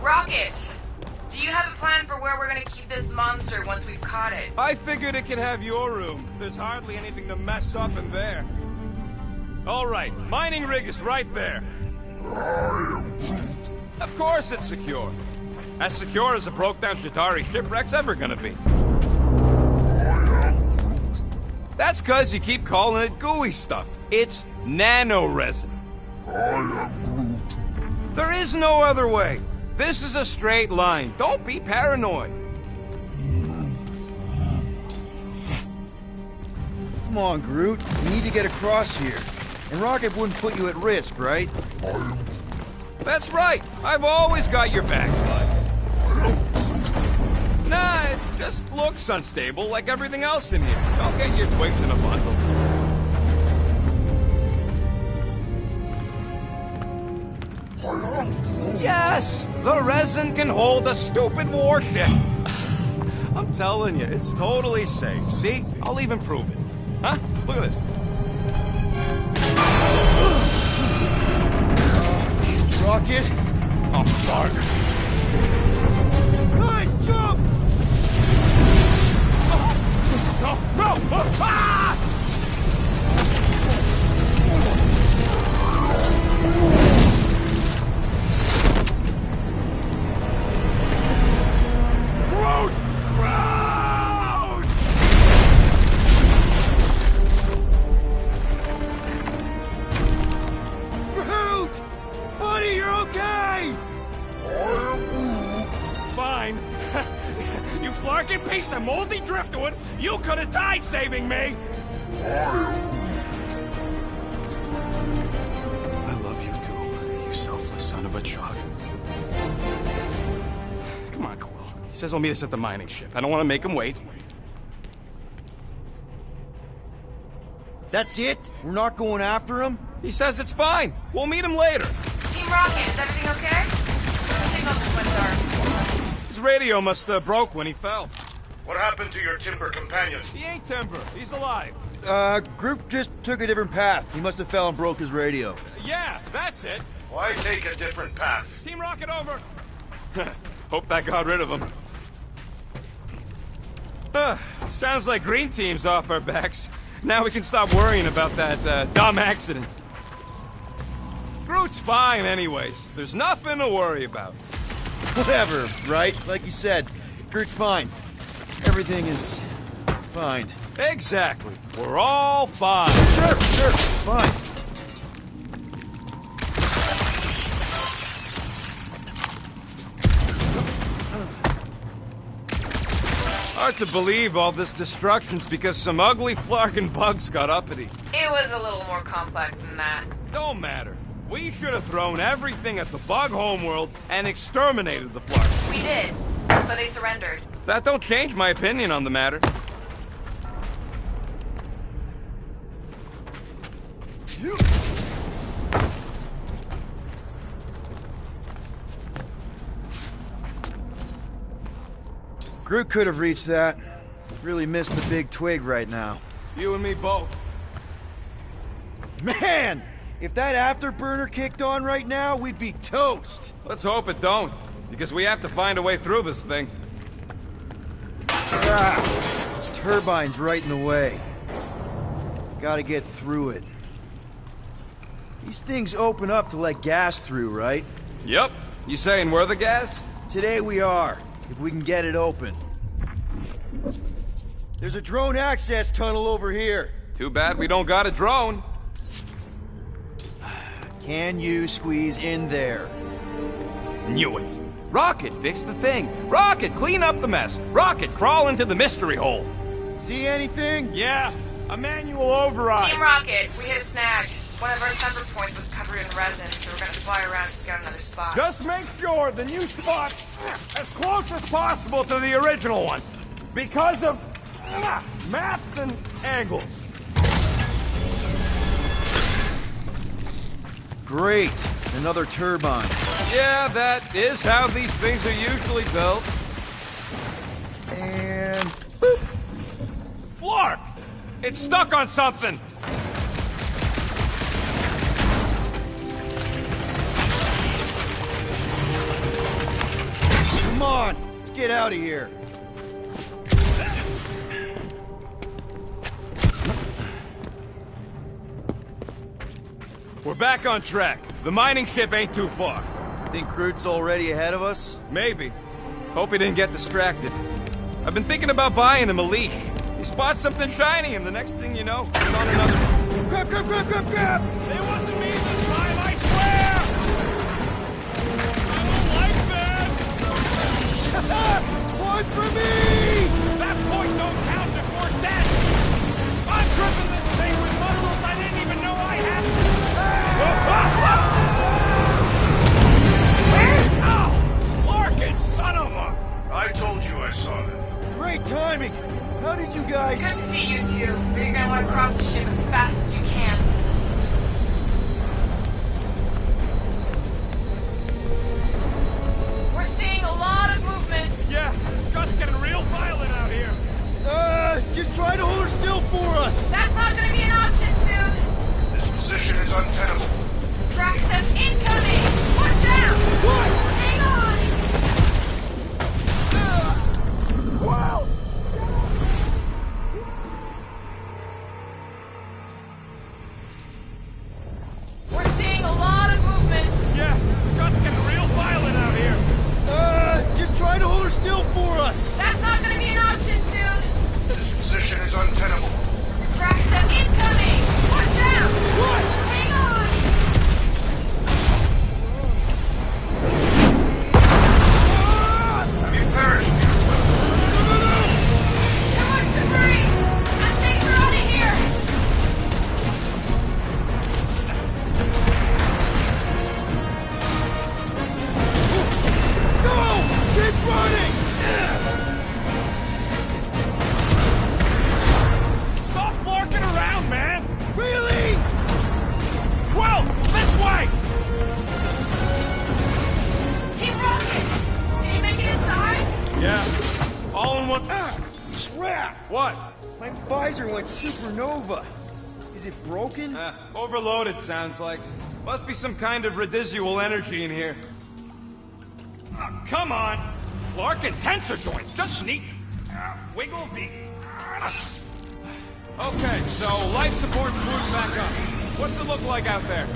Rocket! Do you have a plan for where we're gonna keep this monster once we've caught it? I figured it could have your room. There's hardly anything to mess up in there. All right, mining rig is right there. Of course it's secure. As secure as a broke-down Shatari shipwreck's ever gonna be. That's cause you keep calling it gooey stuff. It's nano-resin. There is no other way. This is a straight line. Don't be paranoid. Come on, Groot. We need to get across here. And Rocket wouldn't put you at risk, right? That's right. I've always got your back, bud. Nah, it just looks unstable like everything else in here. Don't get your twigs in a bundle. Yes! The resin can hold a stupid warship. I'm telling you, it's totally safe. See? I'll even prove it. Huh? Look at this. Rocket? Oh, Flark. Guys, jump! No! Ah! Groot! Groot! Groot! Buddy, you're okay! Fine. You flarking piece of moldy driftwood! You could have died saving me! I love you too, you selfless son of a chug. Come on, Quill. He says he'll meet us at the mining ship. I don't want to make him wait. That's it? We're not going after him? He says it's fine. We'll meet him later. Team Rocket, is everything okay? The signal just went dark. His radio must have broke when he fell. What happened to your timber companion? He ain't Timber. He's alive. Groot just took a different path. He must have fell and broke his radio. Yeah, that's it. Why take a different path? Team Rocket over. Hope that got rid of him. Sounds like Green Team's off our backs. Now we can stop worrying about that dumb accident. Groot's fine anyways. There's nothing to worry about. Whatever, right? Like you said, Groot's fine. Everything is fine. Exactly. We're all fine. Sure, fine. Hard to believe all this destruction's because some ugly flarkin' bugs got uppity. It was a little more complex than that. Don't matter. We should have thrown everything at the bug homeworld and exterminated the flarks. We did, but they surrendered. That don't change my opinion on the matter. Groot could have reached that. Really missed the big twig right now. You and me both. Man! If that afterburner kicked on right now, we'd be toast! Let's hope it don't, because we have to find a way through this thing. Ah, this turbine's right in the way. Gotta get through it. These things open up to let gas through, right? Yep. You saying we're the gas? Today we are, if we can get it open. There's a drone access tunnel over here. Too bad we don't got a drone. Can you squeeze in there? Knew it. Rocket, fix the thing. Rocket, clean up the mess. Rocket, crawl into the mystery hole. See anything? Yeah, a manual override. Team Rocket, we hit a snag. One of our temper points was covered in resin, so we're gonna fly around to get another spot. Just make sure the new spot's as close as possible to the original one. Because of maps and angles. Great. Another turbine. Yeah, that is how these things are usually built. And... boop. Flark! It's stuck on something! Come on, let's get out of here. We're back on track. The mining ship ain't too far. Think Groot's already ahead of us? Maybe. Hope he didn't get distracted. I've been thinking about buying him a leash. He spots something shiny, and the next thing you know, he's on another... Grab, grab, grab, grab, grab! It wasn't me this time, I swear! I don't like this! One for me! That point don't count if we're dead! I'm gripping this thing with muscles I didn't even know I had! Where's... Ow! Larkin, son of a... I told you I saw them. Great timing! How did you guys... Good to see you two, but you're gonna want to cross the ship as fast as you can. We're seeing a lot of movement. Yeah, Scott's getting real violent out here. Just try to hold her still for us! That's not gonna be an option soon. This position is untenable. Drax says incoming! Watch out! What? Hang on! Wow! We're seeing a lot of movement. Yeah, Scott's getting real violent out here. Just try to hold her still for us! That's not gonna be an option soon. This position is untenable. Drax says incoming! Watch out! What? Hang on! Have you perished? Too much debris! I'm taking her out of here! Go! Keep running! Stop flarking around, man! Really? Quill, this way! Team Rocket! Did you make it inside? Yeah, all in one... Crap! What? My visor went supernova. Is it broken? Overloaded, sounds like. Must be some kind of residual energy in here. Come on! Flarkin tensor joint, just neat. Wiggle beat. Okay, so life support's moved back up. What's it look like out there?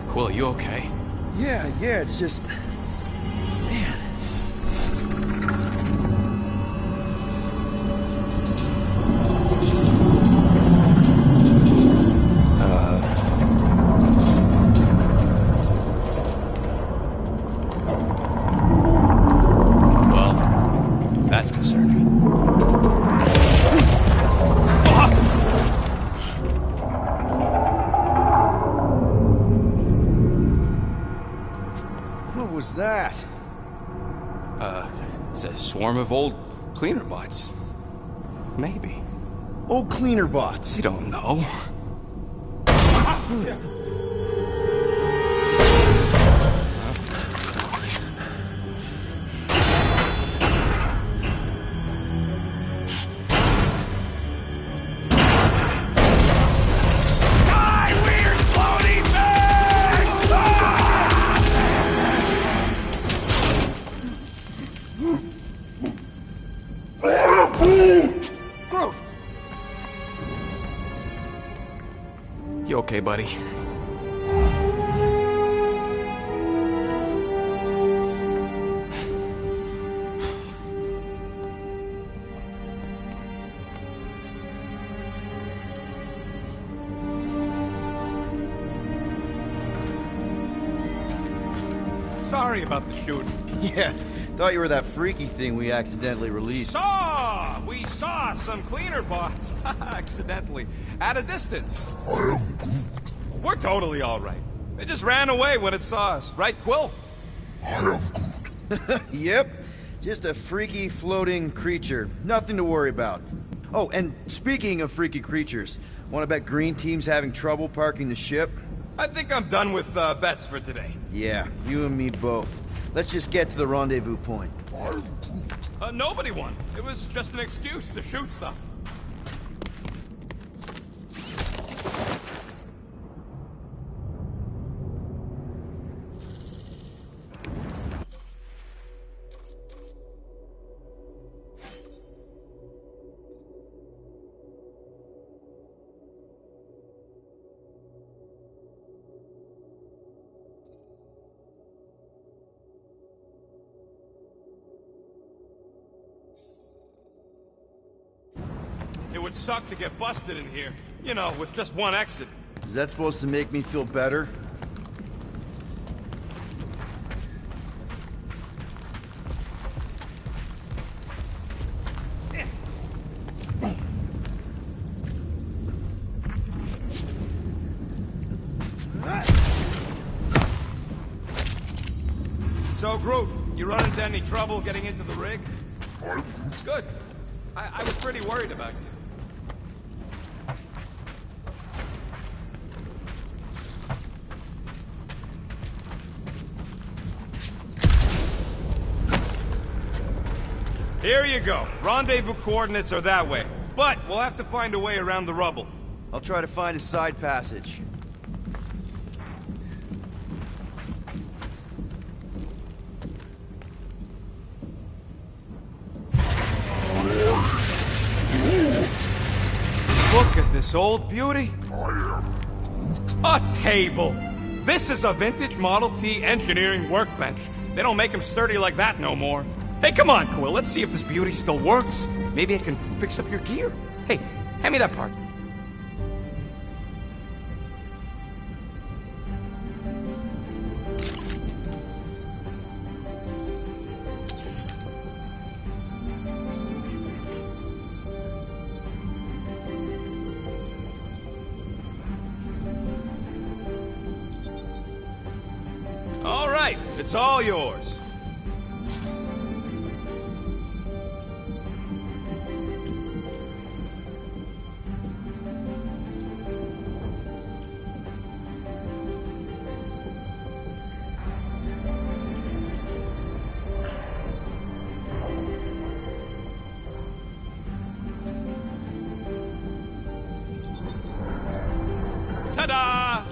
Quill, you okay? Yeah, it's just... Man. Well, that's concerning. What was that? It's a swarm of old cleaner bots. Maybe. Oh, cleaner bots. You don't know. Groot! You okay, buddy? Sorry about the shooting. Yeah, thought you were that freaky thing we accidentally released. We saw some cleaner bots, accidentally, at a distance. I am good. We're totally all right. They just ran away when it saw us, right, Quill? I am good. Yep, just a freaky floating creature. Nothing to worry about. Oh, and speaking of freaky creatures, Wanna bet Green Team's having trouble parking the ship? I think I'm done with bets for today. Yeah, you and me both. Let's just get to the rendezvous point. Nobody won. It was just an excuse to shoot stuff. It would suck to get busted in here. You know, with just one exit. Is that supposed to make me feel better? So, Groot, you run into any trouble getting into the rig? Good. I was pretty worried about you. Here you go. Rendezvous coordinates are that way. But we'll have to find a way around the rubble. I'll try to find a side passage. Look at this old beauty. A table. This is a vintage Model T engineering workbench. They don't make them sturdy like that no more. Hey, come on, Quill. Let's see if this beauty still works. Maybe I can fix up your gear. Hey, hand me that part. All right, it's all yours. Ta-da!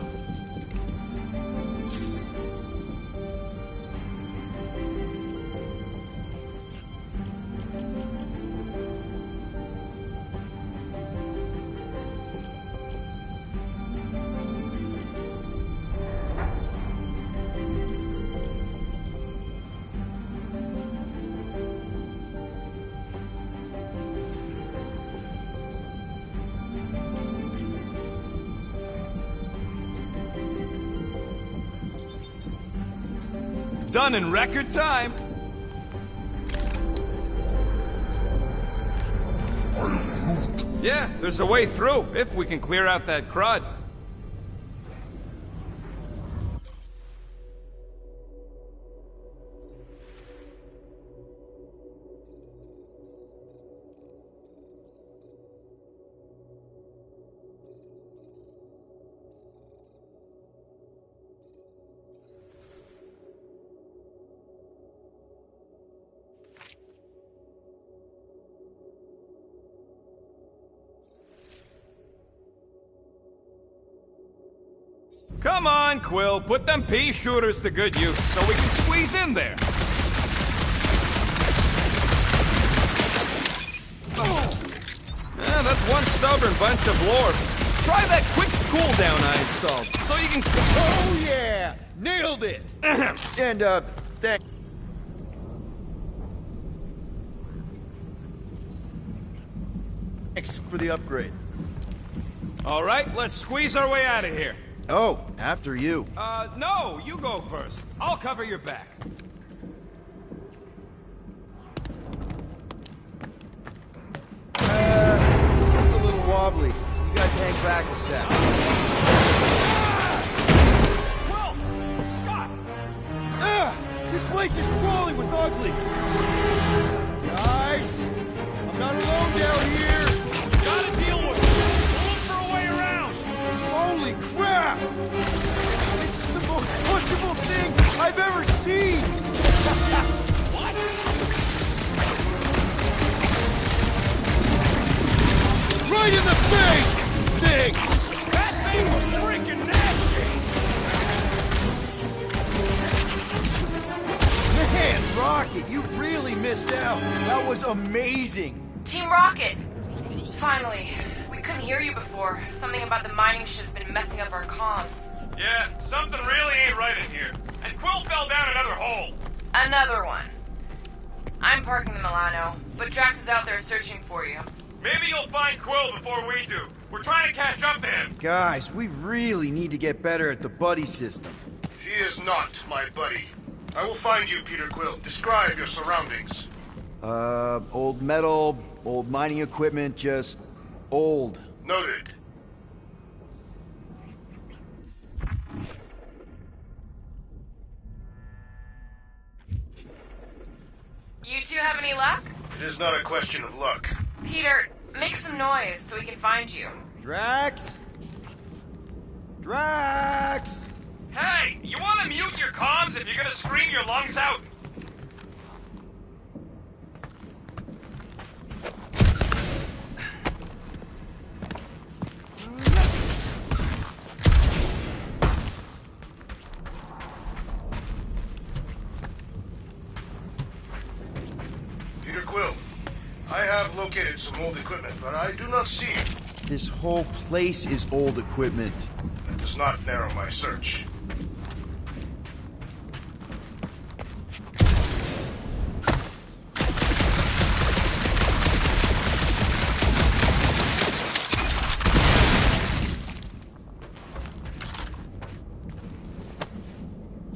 Done in record time. Yeah, there's a way through, if we can clear out that crud. Come on, Quill, put them pea shooters to good use so we can squeeze in there. Yeah, that's one stubborn bunch of lore. Try that quick cooldown I installed, so you can... Oh yeah! Nailed it! And, thanks for the upgrade. All right, let's squeeze our way out of here. Oh, after you. No, you go first. I'll cover your back. Seems a little wobbly. You guys hang back a sec. Well, Scott! This place is crawling with ugly! Guys, I'm not alone down here! Gotta deal with it. We'll look for a way around. Holy crap! This is the most punchable thing I've ever seen! What? Right in the face! Thing! That thing was freaking nasty! Man, Rocket, you really missed out. That was amazing. Team Rocket! Finally. We couldn't hear you before. Something about the mining ship's been messing up our comms. Yeah, something really ain't right in here. And Quill fell down another hole. Another one. I'm parking the Milano, but Drax is out there searching for you. Maybe you'll find Quill before we do. We're trying to catch up to him. Guys, we really need to get better at the buddy system. He is not my buddy. I will find you, Peter Quill. Describe your surroundings. Old metal, old mining equipment, just old. Noted. You two have any luck? It is not a question of luck. Peter, make some noise so we can find you. Drax? Drax! Hey, you want to mute your comms if you're gonna scream your lungs out? Peter Quill, I have located some old equipment, but I do not see it. This whole place is old equipment. That does not narrow my search.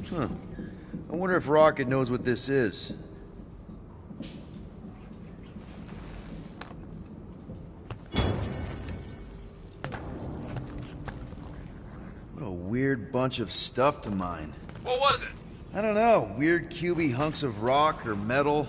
Huh. I wonder if Rocket knows what this is. What a weird bunch of stuff to mine. What was it? I don't know, weird cubey hunks of rock or metal.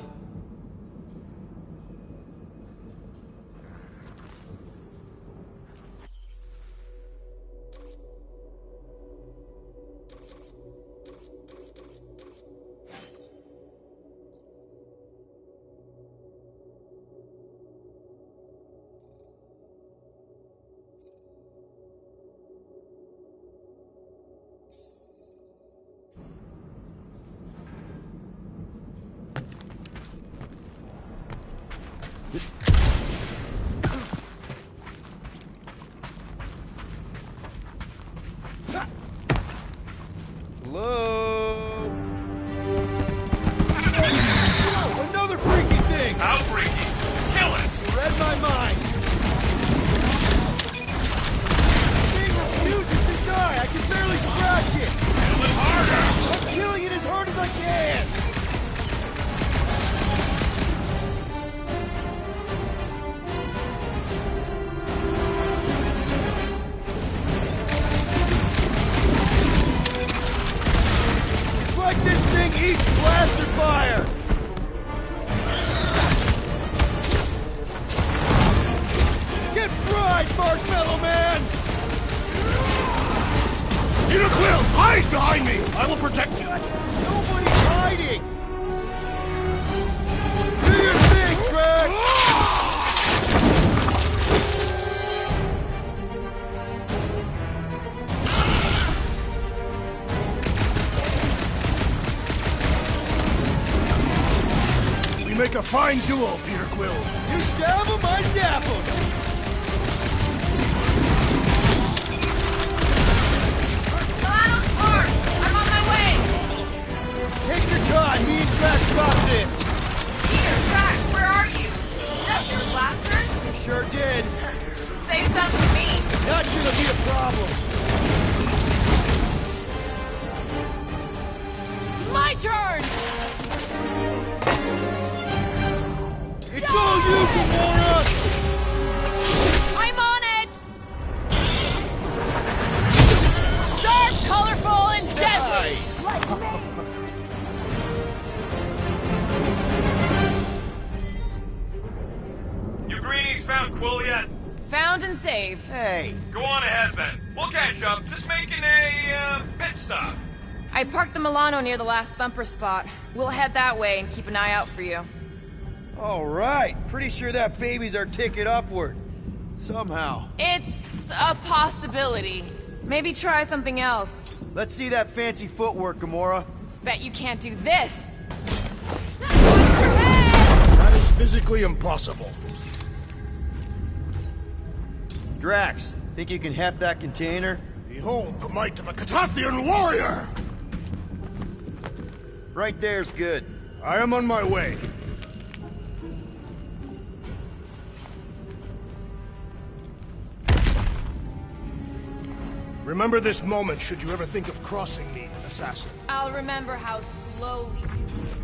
Hello? Another freaky thing! How freaky? Kill it! You read my mind! The thing refuses to die! I can barely scratch it! Kill it harder! I'm killing it as hard as I can! It's like this thing eats blaster fire! Get fried, Marshmallow Man! Peter Quill, hide behind me! I will protect you! Nobody's hiding! Do your thing, Drax! We make a fine duo, Peter Quill. You stab him, I zap him! Milano's parked! I'm on my way! Take your time, me and Drax got this! Peter, Drax, where are you? Left your blasters? Sure did. Save some for me. Not gonna be a problem. My turn! It's all you, Gamora! I'm on it! Sharp, colorful, and deadly! You greenies found Quill yet? Found and saved. Hey, Go on ahead then. We'll catch up. stop? I parked the Milano near the last thumper spot. We'll head that way and keep an eye out for you. All right. Pretty sure that baby's our ticket upward. Somehow. It's a possibility. Maybe try something else. Let's see that fancy footwork, Gamora. Bet you can't do this. That is physically impossible. Drax, think you can heft that container? Behold the might of a Catathian warrior! Right there's good. I am on my way. Remember this moment should you ever think of crossing me, assassin. I'll remember how slowly you moved.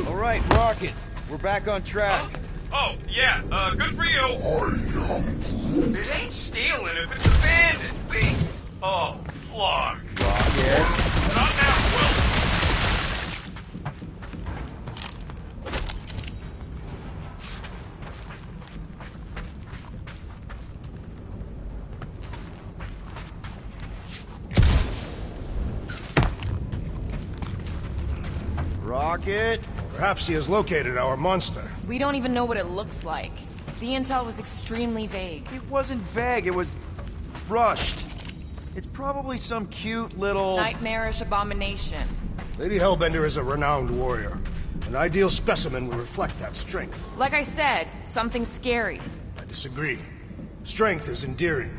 All right, Rocket. We're back on track. Oh, yeah, good for you. It ain't stealing if it's abandoned. Oh, Flark. Rocket. Not now, Will. Rocket. Perhaps he has located our monster. We don't even know what it looks like. The intel was extremely vague. It wasn't vague, it was rushed. It's probably some cute little... Nightmarish abomination. Lady Hellbender is a renowned warrior. An ideal specimen will reflect that strength. Like I said, something scary. I disagree. Strength is endearing.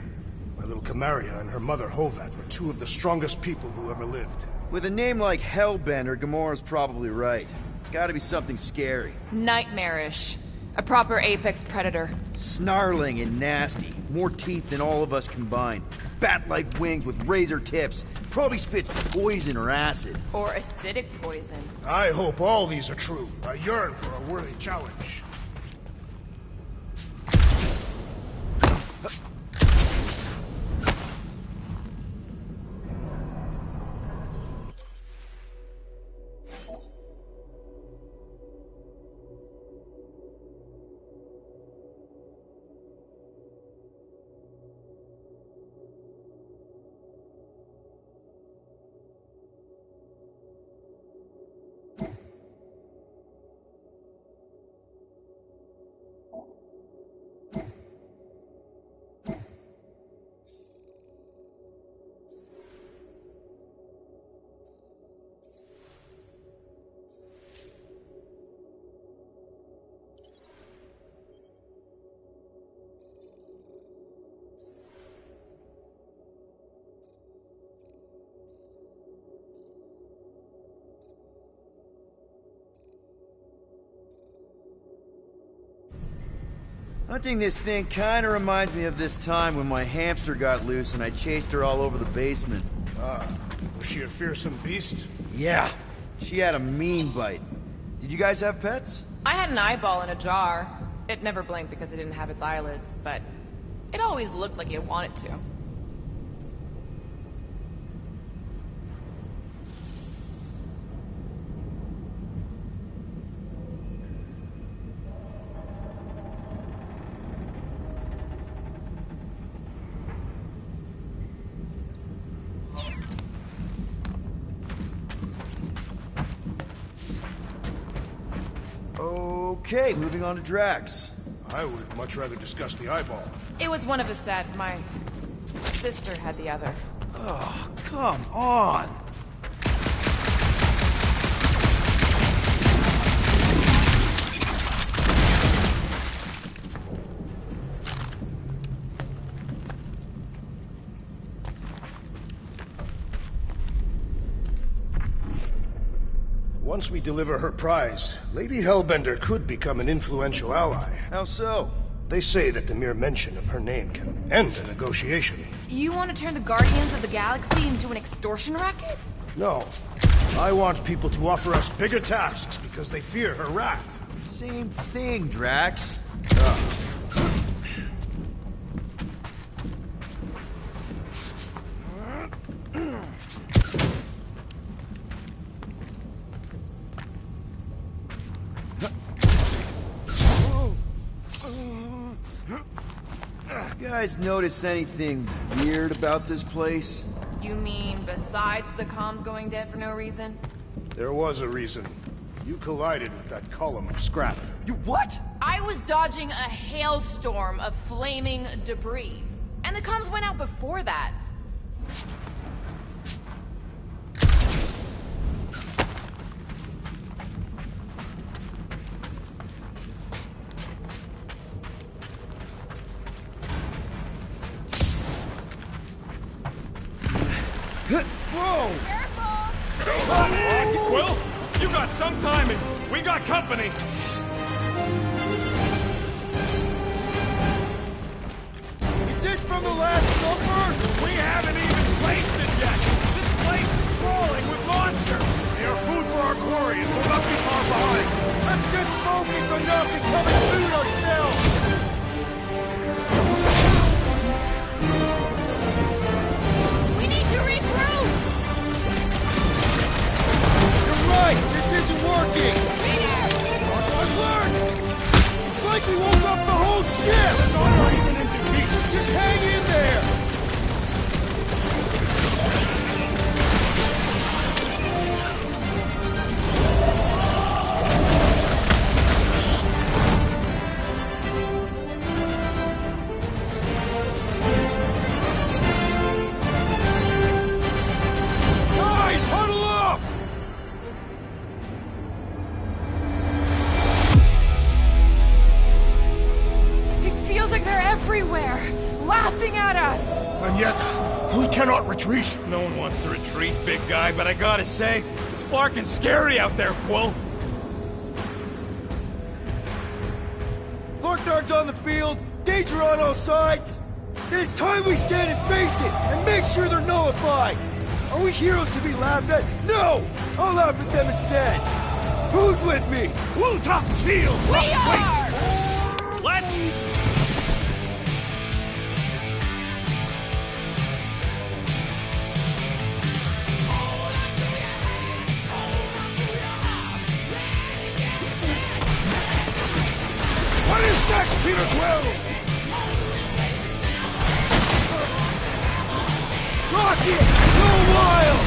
My little Camaria and her mother Hovat were two of the strongest people who ever lived. With a name like Hellbender, Gamora's probably right. It's gotta be something scary. Nightmarish. A proper apex predator. Snarling and nasty. More teeth than all of us combined. Bat-like wings with razor tips. Probably spits poison or acid. Or acidic poison. I hope all these are true. I yearn for a worthy challenge. Hunting this thing kinda reminds me of this time when my hamster got loose and I chased her all over the basement. Ah, was she a fearsome beast? Yeah, she had a mean bite. Did you guys have pets? I had an eyeball in a jar. It never blinked because it didn't have its eyelids, but it always looked like it wanted to. Okay, moving on to Drax. I would much rather discuss the eyeball. It was one of a set. My sister had the other. Oh, come on! Once we deliver her prize, Lady Hellbender could become an influential ally. How so? They say that the mere mention of her name can end a negotiation. You want to turn the Guardians of the Galaxy into an extortion racket? No. I want people to offer us bigger tasks because they fear her wrath. Same thing, Drax. You guys notice anything weird about this place? You mean besides the comms going dead for no reason? There was a reason. You collided with that column of scrap. You what? I was dodging a hailstorm of flaming debris. And the comms went out before that. Whoa! Come on, Rocky Quill! You got some timing. We got company. Is this from the last number? We haven't even placed it yet. This place is crawling with monsters. They are food for our quarry and will not be far behind. Let's just focus on not becoming food ourselves! We need to regroup! You're right! This isn't working! I've learned! It's like we woke up the whole ship! Let's honor even in defeat. Just hang in there! Guys, huddle up! It feels like they're everywhere, laughing at us. And yet, we cannot retreat. No one wants to retreat, big guy, but I gotta say, it's flarkin' scary out there, Quill. Thorknard's on the field, danger on all sides. Then it's time we stand and face it, and make sure they're nullified. Are we heroes to be laughed at? No! I'll laugh at them instead. Who's with me? Woltoft's field We must are! wait! Let's... What is next, Peter Quill? Rocket! Go wild!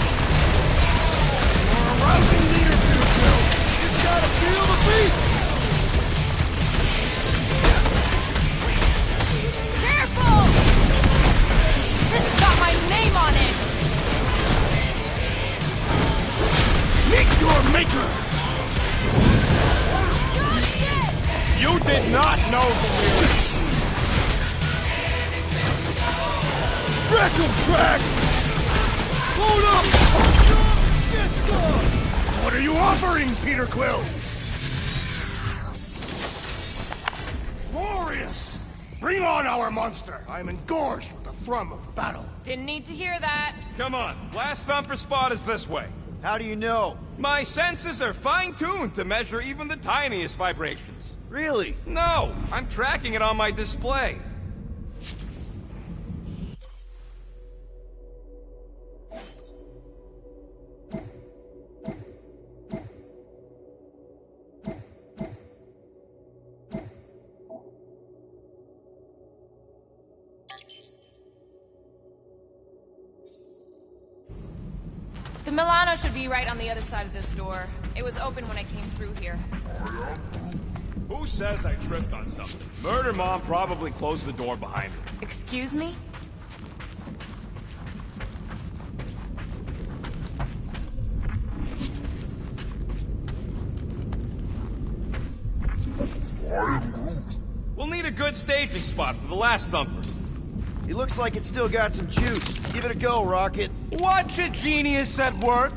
You're a rousing leader, Peter Quill. Just gotta feel the beat! Careful! This has got my name on it! Meet your maker! You did not know the lyrics. Wreck 'em, Tracks! Hold up! Get some! What are you offering, Peter Quill? Glorious! Bring on our monster! I am engorged with the thrum of battle. Didn't need to hear that. Come on, last thumper spot is this way. How do you know? My senses are fine-tuned to measure even the tiniest vibrations. Really? No, I'm tracking it on my display. The Milano should be right on the other side of this door. It was open when I came through here. Who says I tripped on something? Murder Mom probably closed the door behind her. Excuse me? We'll need a good staging spot for the last thumper. He looks like it's still got some juice. Give it a go, Rocket. Watch a genius at work.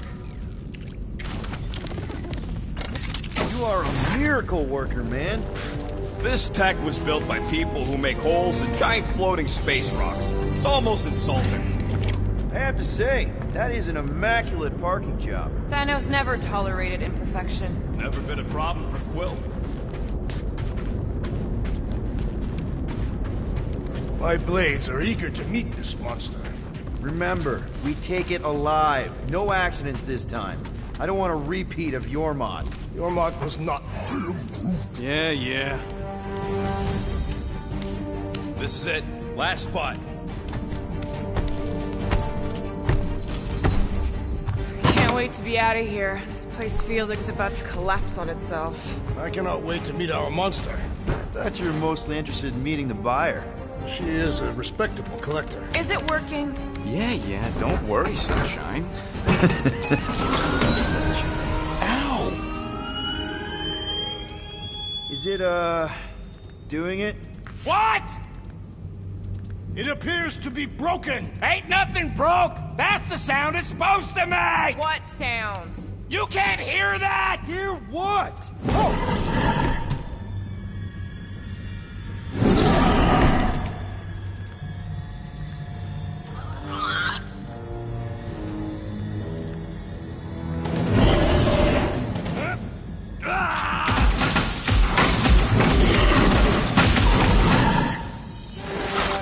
You are a miracle worker, man. This tech was built by people who make holes in giant floating space rocks. It's almost insulting. I have to say, that is an immaculate parking job. Thanos never tolerated imperfection. Never been a problem for Quill. My blades are eager to meet this monster. Remember, we take it alive. No accidents this time. I don't want a repeat of Yormont. Yormont was not... Yeah. This is it. Last spot. Can't wait to be out of here. This place feels like it's about to collapse on itself. I cannot wait to meet our monster. I thought you were mostly interested in meeting the buyer. She is a respectable collector. Is it working? Yeah, don't worry, Sunshine. Ow! Is it, doing it? What? It appears to be broken! Ain't nothing broke! That's the sound it's supposed to make! What sound? You can't hear that! Hear what?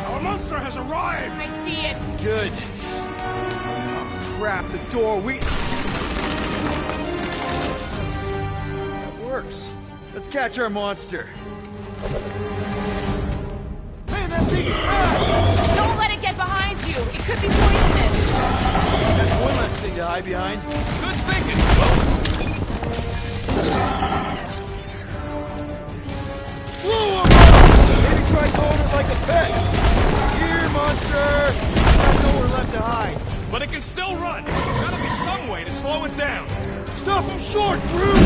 Our monster has arrived! I see it. Good. Oh, crap, the door, That works. Let's catch our monster. Man, that thing's fast! Don't let it get behind you. It could be poisonous. That's one less thing to hide behind. Good thinking, Blow him up! Maybe try throwing it like a pet. Here, monster! Got nowhere left to hide. but it can still run. There's gotta be some way to slow it down. Stop him short, Groot!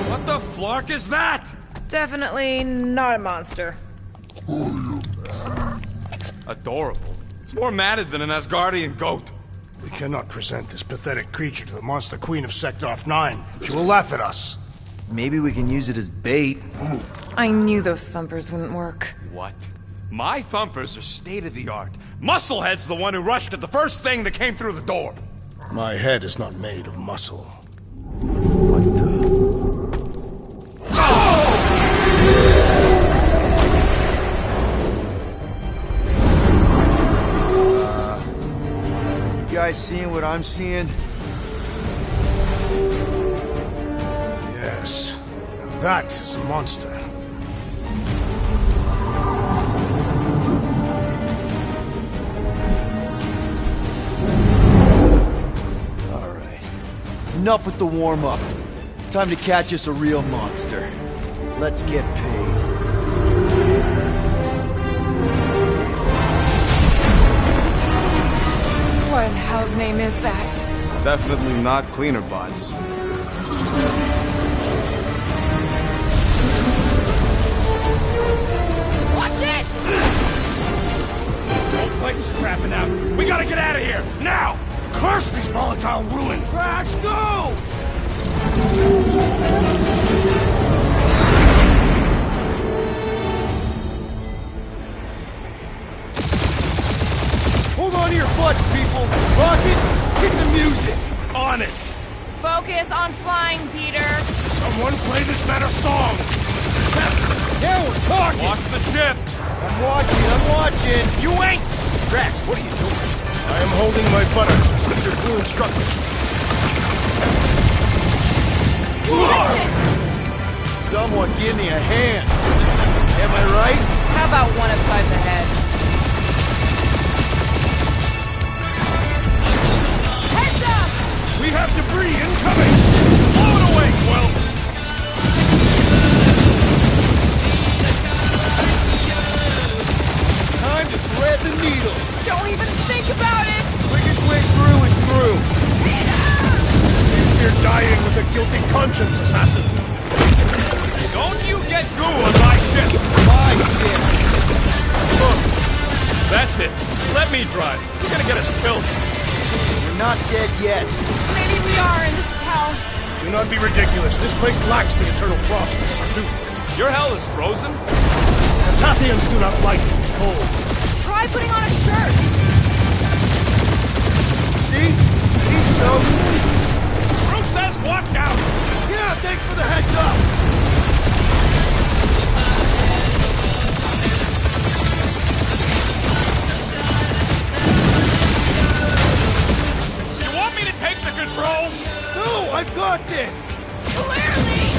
What the flark is that? Definitely not a monster. Adorable. It's more matted than an Asgardian goat. We cannot present this pathetic creature to the monster queen of Sector 9. She will laugh at us. Maybe we can use it as bait. I knew those thumpers wouldn't work. What? My thumpers are state-of-the-art. Musclehead's the one who rushed at the first thing that came through the door. My head is not made of muscle. What the? You guys seeing what I'm seeing? Yes. Now that is a monster. All right. Enough with the warm-up. Time to catch us a real monster. Let's get paid. What in hell's name is that? Definitely not cleaner bots. Watch it! The whole place is crapping out. We gotta get out of here, now! Curse these volatile ruins! Tracks, go! Hold on to your butts, people! Rocket, hit the music! On it! Focus on flying, Peter. Someone play this man a song! Now we're talking! Watch the ship! I'm watching! You ain't! Drax, what are you doing? I am holding my buttocks as Mr. Blue instructed. Watch it! Someone give me a hand! Am I right? How about one upside the head? Heads up! We have debris incoming! Blow it away, Quill! Time to thread the needle! Don't even think about it! Quickest way through is through! You're dying with a guilty conscience, assassin! Don't you get goo on my ship! My shit! Look, that's it. Let me drive. You're gonna get us killed. We're not dead yet. Maybe we are, and this is hell. Do not be ridiculous. This place lacks the eternal frost of Sardu. Your hell is frozen? The Tathians do not like to be cold. Try putting on a shirt. See? He's so... Groot says watch out! Yeah, thanks for the heads up! You want me to take the controls? No, I've got this! Clearly!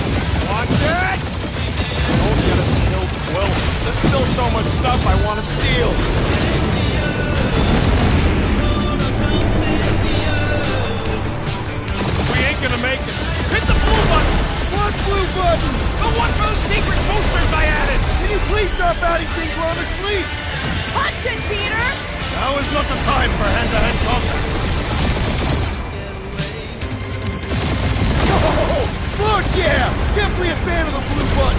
Watch it! Don't get us killed, Quill. There's still so much stuff I want to steal. We ain't gonna make it. Hit the blue button! What blue button? The one for the secret boosters I added! Can you please stop adding things while I'm asleep? Punch it, Peter! Now is not the time for hand-to-hand combat. Oh, fuck yeah! Definitely a fan of the blue button.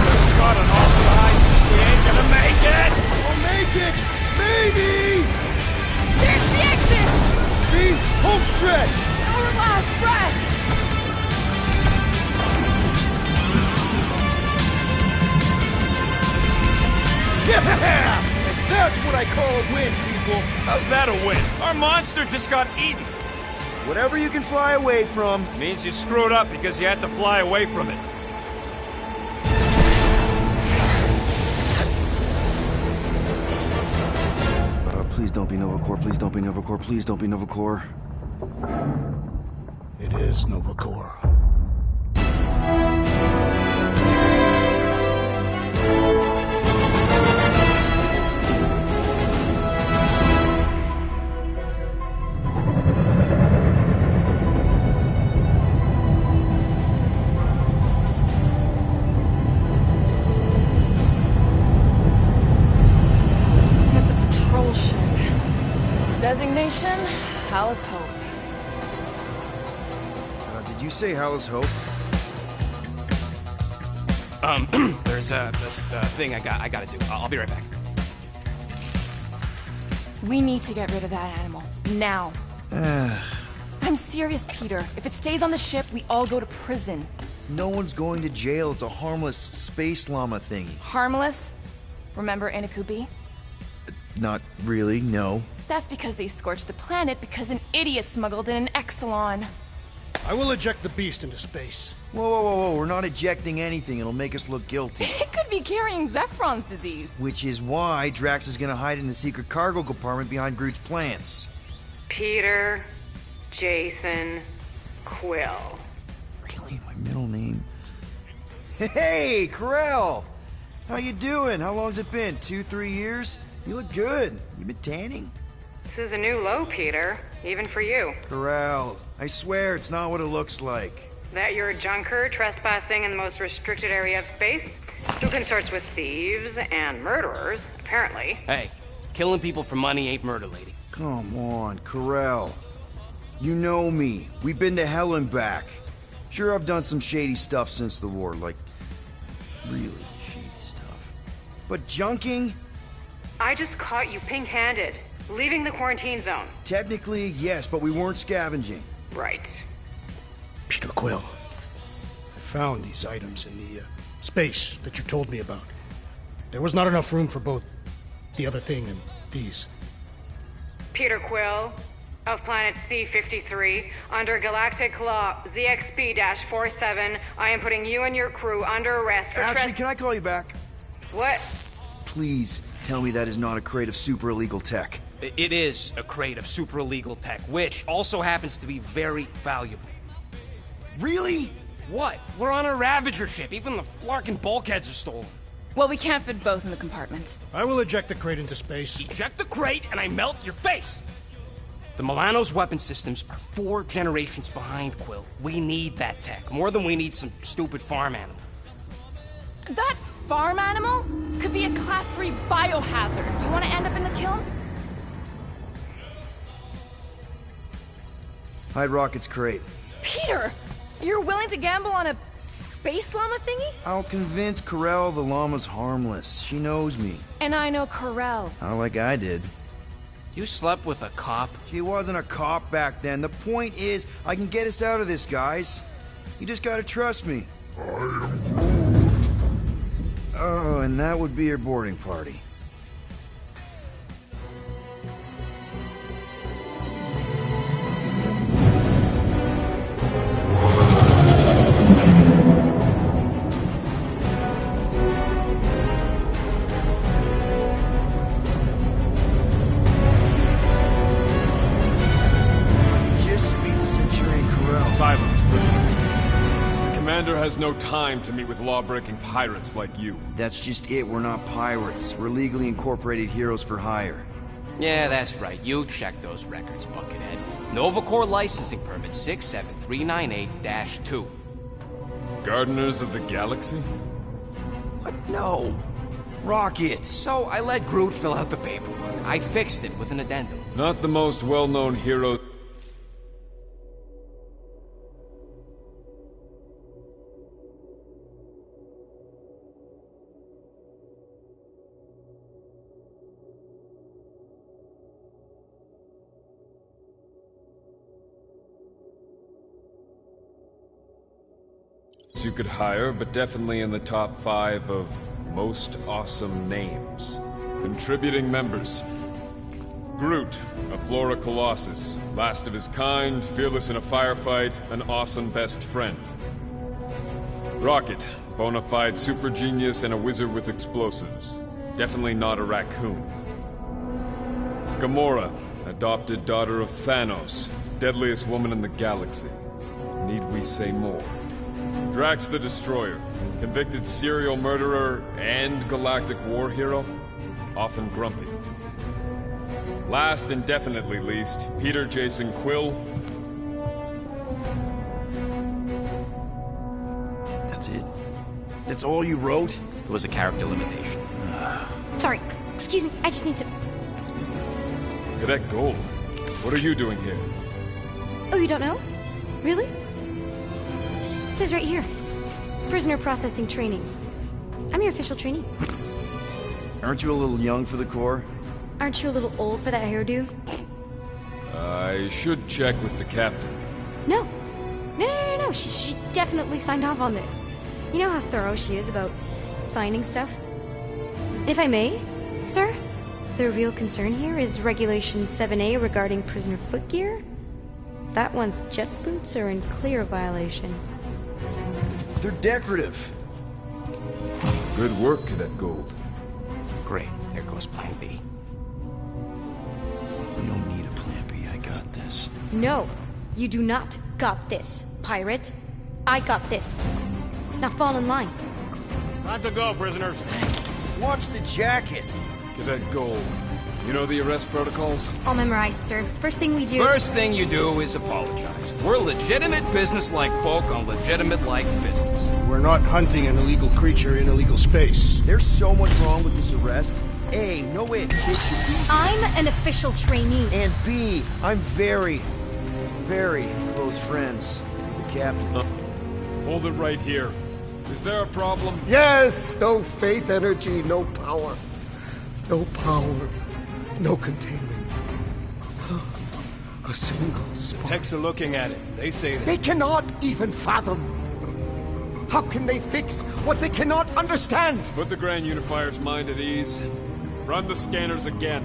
There's Scott on all sides. We ain't gonna make it! I'll make it! Maybe! There's the exit! See? Home stretch! Our last breath! Yeah! And that's what I call a win, people! How's that a win? Our monster just got eaten. Whatever you can fly away from. Means you screwed up because you had to fly away from it. Please don't be Nova Corps, please don't be Nova Corps, please don't be Nova Corps. It is Nova Corps. It's a patrol ship. Designation, Hal's Hope. Did you say Hal's Hope? There's this thing I gotta do. I'll be right back. We need to get rid of that animal. Now. I'm serious, Peter. If it stays on the ship, we all go to prison. No one's going to jail. It's a harmless space llama thingy. Harmless? Remember Inakubi? Not really, no. That's because they scorched the planet because an idiot smuggled in an Exelon. I will eject the beast into space. Whoa, whoa, whoa, whoa. We're not ejecting anything. It'll make us look guilty. It could be carrying Zephron's disease. Which is why Drax is gonna hide in the secret cargo compartment behind Groot's plants. Peter, Jason, Quill. Really? My middle name? Hey, Corell! How you doing? How long's it been? 2-3 years? You look good. You been tanning? This is a new low, Peter. Even for you. Corell, I swear it's not what it looks like. That you're a junker trespassing in the most restricted area of space, who consorts with thieves and murderers, apparently. Hey, killing people for money ain't murder, lady. Come on, Corell. You know me. We've been to hell and back. Sure, I've done some shady stuff since the war, like really shady stuff. But junking? I just caught you pink-handed, leaving the quarantine zone. Technically, yes, but we weren't scavenging. Right. Peter Quill, I found these items in the space that you told me about. There was not enough room for both the other thing and these. Peter Quill, of planet C-53, under Galactic Law ZXP-47, I am putting you and your crew under arrest for Actually, can I call you back? What? Please tell me that is not a crate of super illegal tech. It is a crate of super illegal tech, which also happens to be very valuable. Really? What? We're on a Ravager ship. Even the flarkin' bulkheads are stolen. Well, we can't fit both in the compartment. I will eject the crate into space. Eject the crate and I melt your face! The Milano's weapon systems are 4 generations behind, Quill. We need that tech, more than we need some stupid farm animal. That farm animal could be a Class 3 biohazard. You want to end up in the kiln? Hide Rocket's crate. Peter! You're willing to gamble on a space llama thingy? I'll convince Corell the llama's harmless. She knows me. And I know Corell. Not like I did. You slept with a cop? She wasn't a cop back then. The point is, I can get us out of this, guys. You just gotta trust me. Oh, and that would be your boarding party. Silence, Commander has no time to meet with law-breaking pirates like you. That's just it, we're not pirates. We're legally incorporated heroes for hire. Yeah, that's right. You check those records, Buckethead. Novacore licensing permit 67398-2. Gardeners of the Galaxy? What? No. Rocket! So I let Groot fill out the paperwork. I fixed it with an addendum. Not the most well-known hero... you could hire, but definitely in the top 5 of most awesome names. Contributing members. Groot, a Flora Colossus, last of his kind, fearless in a firefight, an awesome best friend. Rocket, bona fide super genius and a wizard with explosives. Definitely not a raccoon. Gamora, adopted daughter of Thanos, deadliest woman in the galaxy. Need we say more? Drax the Destroyer, convicted serial murderer and galactic war hero, often grumpy. Last and definitely least, Peter Jason Quill. That's it? That's all you wrote? It was a character limitation. Sorry, excuse me, I just need to... Cadet Gold, what are you doing here? Oh, you don't know? Really? It says right here. Prisoner processing training. I'm your official trainee. Aren't you a little young for the Corps? Aren't you a little old for that hairdo? I should check with the captain. No. No. She definitely signed off on this. You know how thorough she is about signing stuff? And if I may, sir, the real concern here is Regulation 7A regarding prisoner footgear. That one's jet boots are in clear violation. They're decorative. Good work, Cadet Gold. Great. There goes Plan B. We don't need a Plan B. I got this. No, you do not got this, pirate. I got this. Now fall in line. Time to go, prisoners. Watch the jacket. Cadet Gold, you know the arrest protocols? All memorized, sir. First thing we do... First thing you do is apologize. We're legitimate business-like folk on legitimate-like business. We're not hunting an illegal creature in illegal space. There's so much wrong with this arrest. A, no way a kid should be here. I'm an official trainee. And B, I'm very close friends with the captain. Hold it right here. Is there a problem? Yes! No faith energy, no power. No power, no containment. A single spark. Techs are looking at it. They say that. They cannot even fathom. How can they fix what they cannot understand? Put the Grand Unifier's mind at ease. Run the scanners again.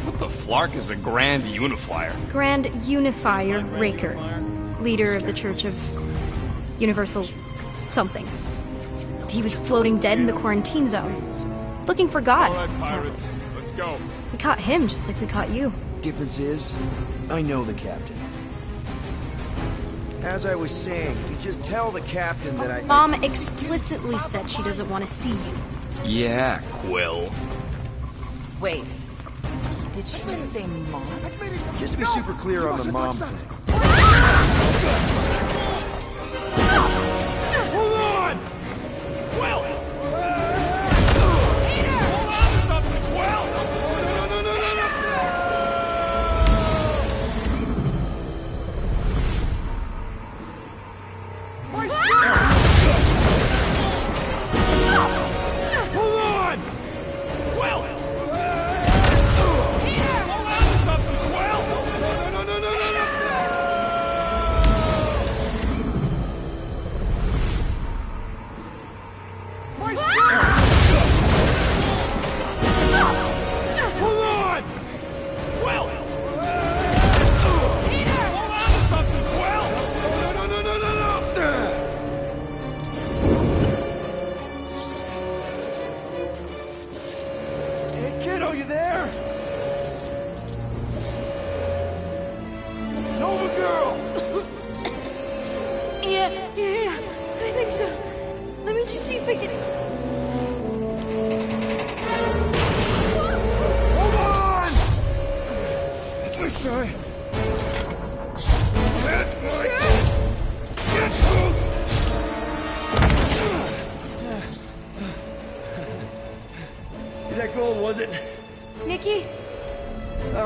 What the flark is a Grand Unifier? Grand Unifier Raker, leader of the Church of Universal something. He was floating dead in the quarantine zone, looking for God. All right, pirates, let's go. We caught him just like we caught you. Difference is, I know the captain. As I was saying, if you just tell the captain that I... Mom explicitly said she doesn't want to see you. Yeah, Quill. Wait. Did she just say mom? Just to be super clear on the mom thing. Hold on! Quill! Peter! Hold on to something, Quill! My shit! Hold on! Quill! Peter! Hold on to something, Quill! No!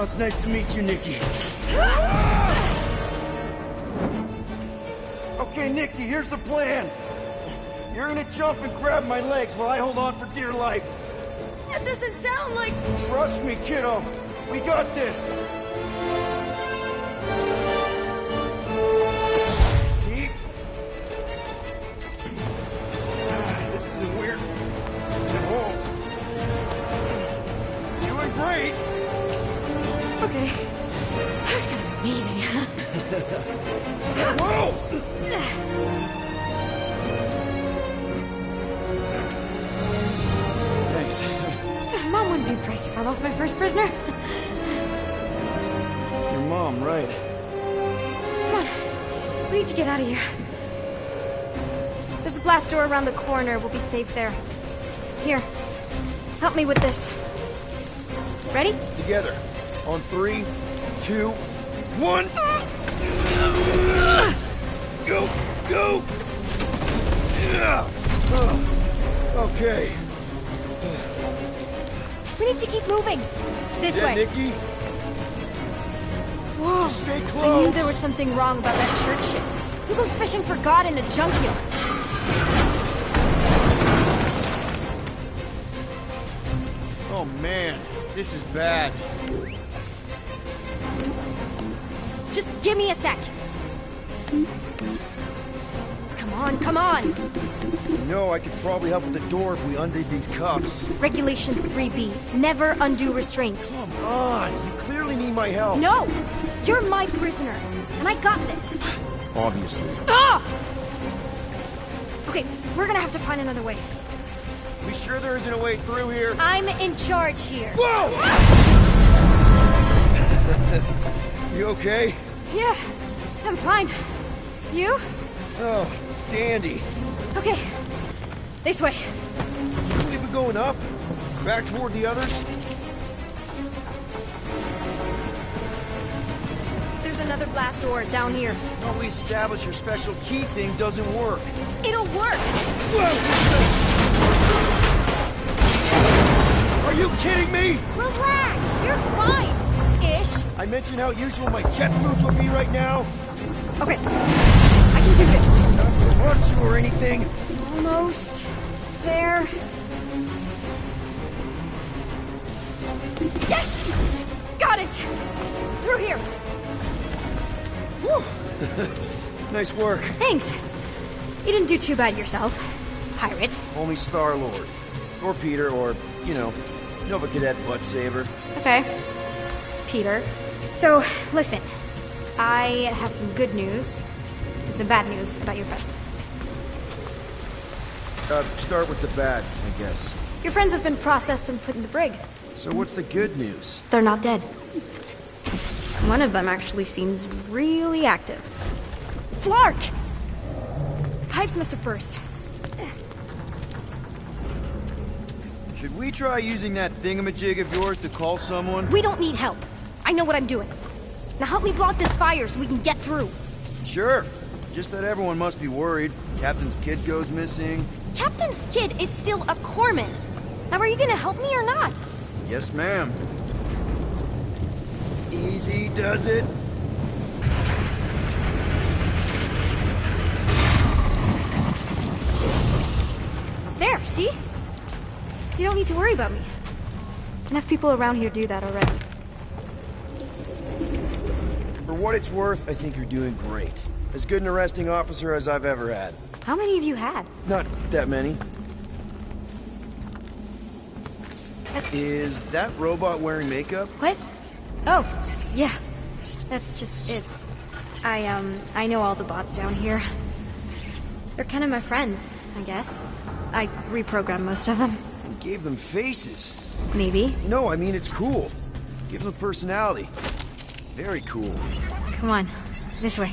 it's nice to meet you, Nikki. Okay, Nikki, here's the plan. You're gonna jump and grab my legs while I hold on for dear life. That doesn't sound like... Trust me, kiddo. We got this. See? This isn't weird at all. Doing great. Okay. That was kind of amazing, huh? Whoa! Thanks. Mom wouldn't be impressed if I lost my first prisoner. Your mom, right? Come on. We need to get out of here. There's a glass door around the corner. We'll be safe there. Here. Help me with this. Ready? Together. On 3, 2, 1. Go! Go! Okay. We need to keep moving. This way. Nikki. Whoa. Just stay close. I knew there was something wrong about that church shit. Who goes fishing for God in a junkyard? Oh man, this is bad. Just give me a sec. Come on, come on. You know, I could probably help with the door if we undid these cuffs. Regulation 3B. Never undo restraints. Come on, you clearly need my help. No! You're my prisoner, and I got this. Obviously. Ah! Okay, we're gonna have to find another way. We sure there isn't a way through here? I'm in charge here. Whoa! You okay? Yeah, I'm fine. You? Oh, dandy. Okay, this way. Shouldn't we be going up? Back toward the others? There's another glass door down here. Well, we established your special key thing doesn't work. It'll work. Whoa! Are you kidding me? Relax, you're fine. Ish. I mentioned how useful my jet boots will be right now. Okay, I can do this. Not to rush you or anything. Almost there. Yes! Got it! Through here. Whew. Nice work. Thanks. You didn't do too bad yourself, pirate. Only Starlord. Or Peter, or, you know, Nova Cadet Butt Saver. Okay. Peter. So, listen. I have some good news and some bad news about your friends. Start with the bad, I guess. Your friends have been processed and put in the brig. So what's the good news? They're not dead. One of them actually seems really active. Flark! Pipes must have burst. Should we try using that thingamajig of yours to call someone? We don't need help. I know what I'm doing. Now help me block this fire so we can get through. Sure. Just that everyone must be worried. Captain's kid goes missing. Captain's kid is still a corpsman. Now are you gonna help me or not? Yes, ma'am. Easy does it. There, see? You don't need to worry about me. Enough people around here do that already. For what it's worth, I think you're doing great. As good an arresting officer as I've ever had. How many have you had? Not that many. Is that robot wearing makeup? What? Oh, yeah. That's just, I know all the bots down here. They're kind of my friends, I guess. I reprogrammed most of them. You gave them faces. Maybe. No, I mean it's cool. Gives them personality. Very cool. Come on, this way.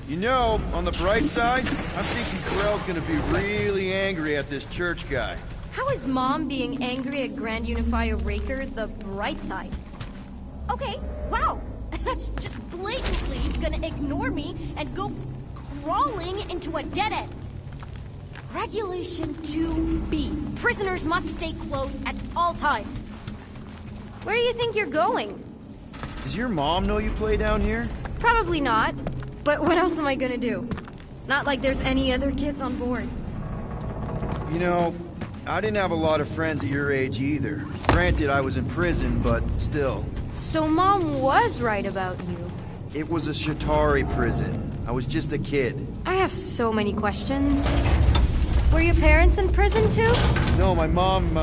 You know, on the bright side, I'm thinking Corell's gonna be really angry at this church guy. How is Mom being angry at Grand Unifier Raker the bright side? Okay, wow. That's just blatantly gonna ignore me and go crawling into a dead end. Regulation 2B. Prisoners must stay close at all times. Where do you think you're going? Does your mom know you play down here? Probably not. But what else am I gonna do? Not like there's any other kids on board. You know, I didn't have a lot of friends at your age either. Granted, I was in prison, but still. So Mom was right about you. It was a Shatari prison. I was just a kid. I have so many questions. Were your parents in prison too? No, my mom,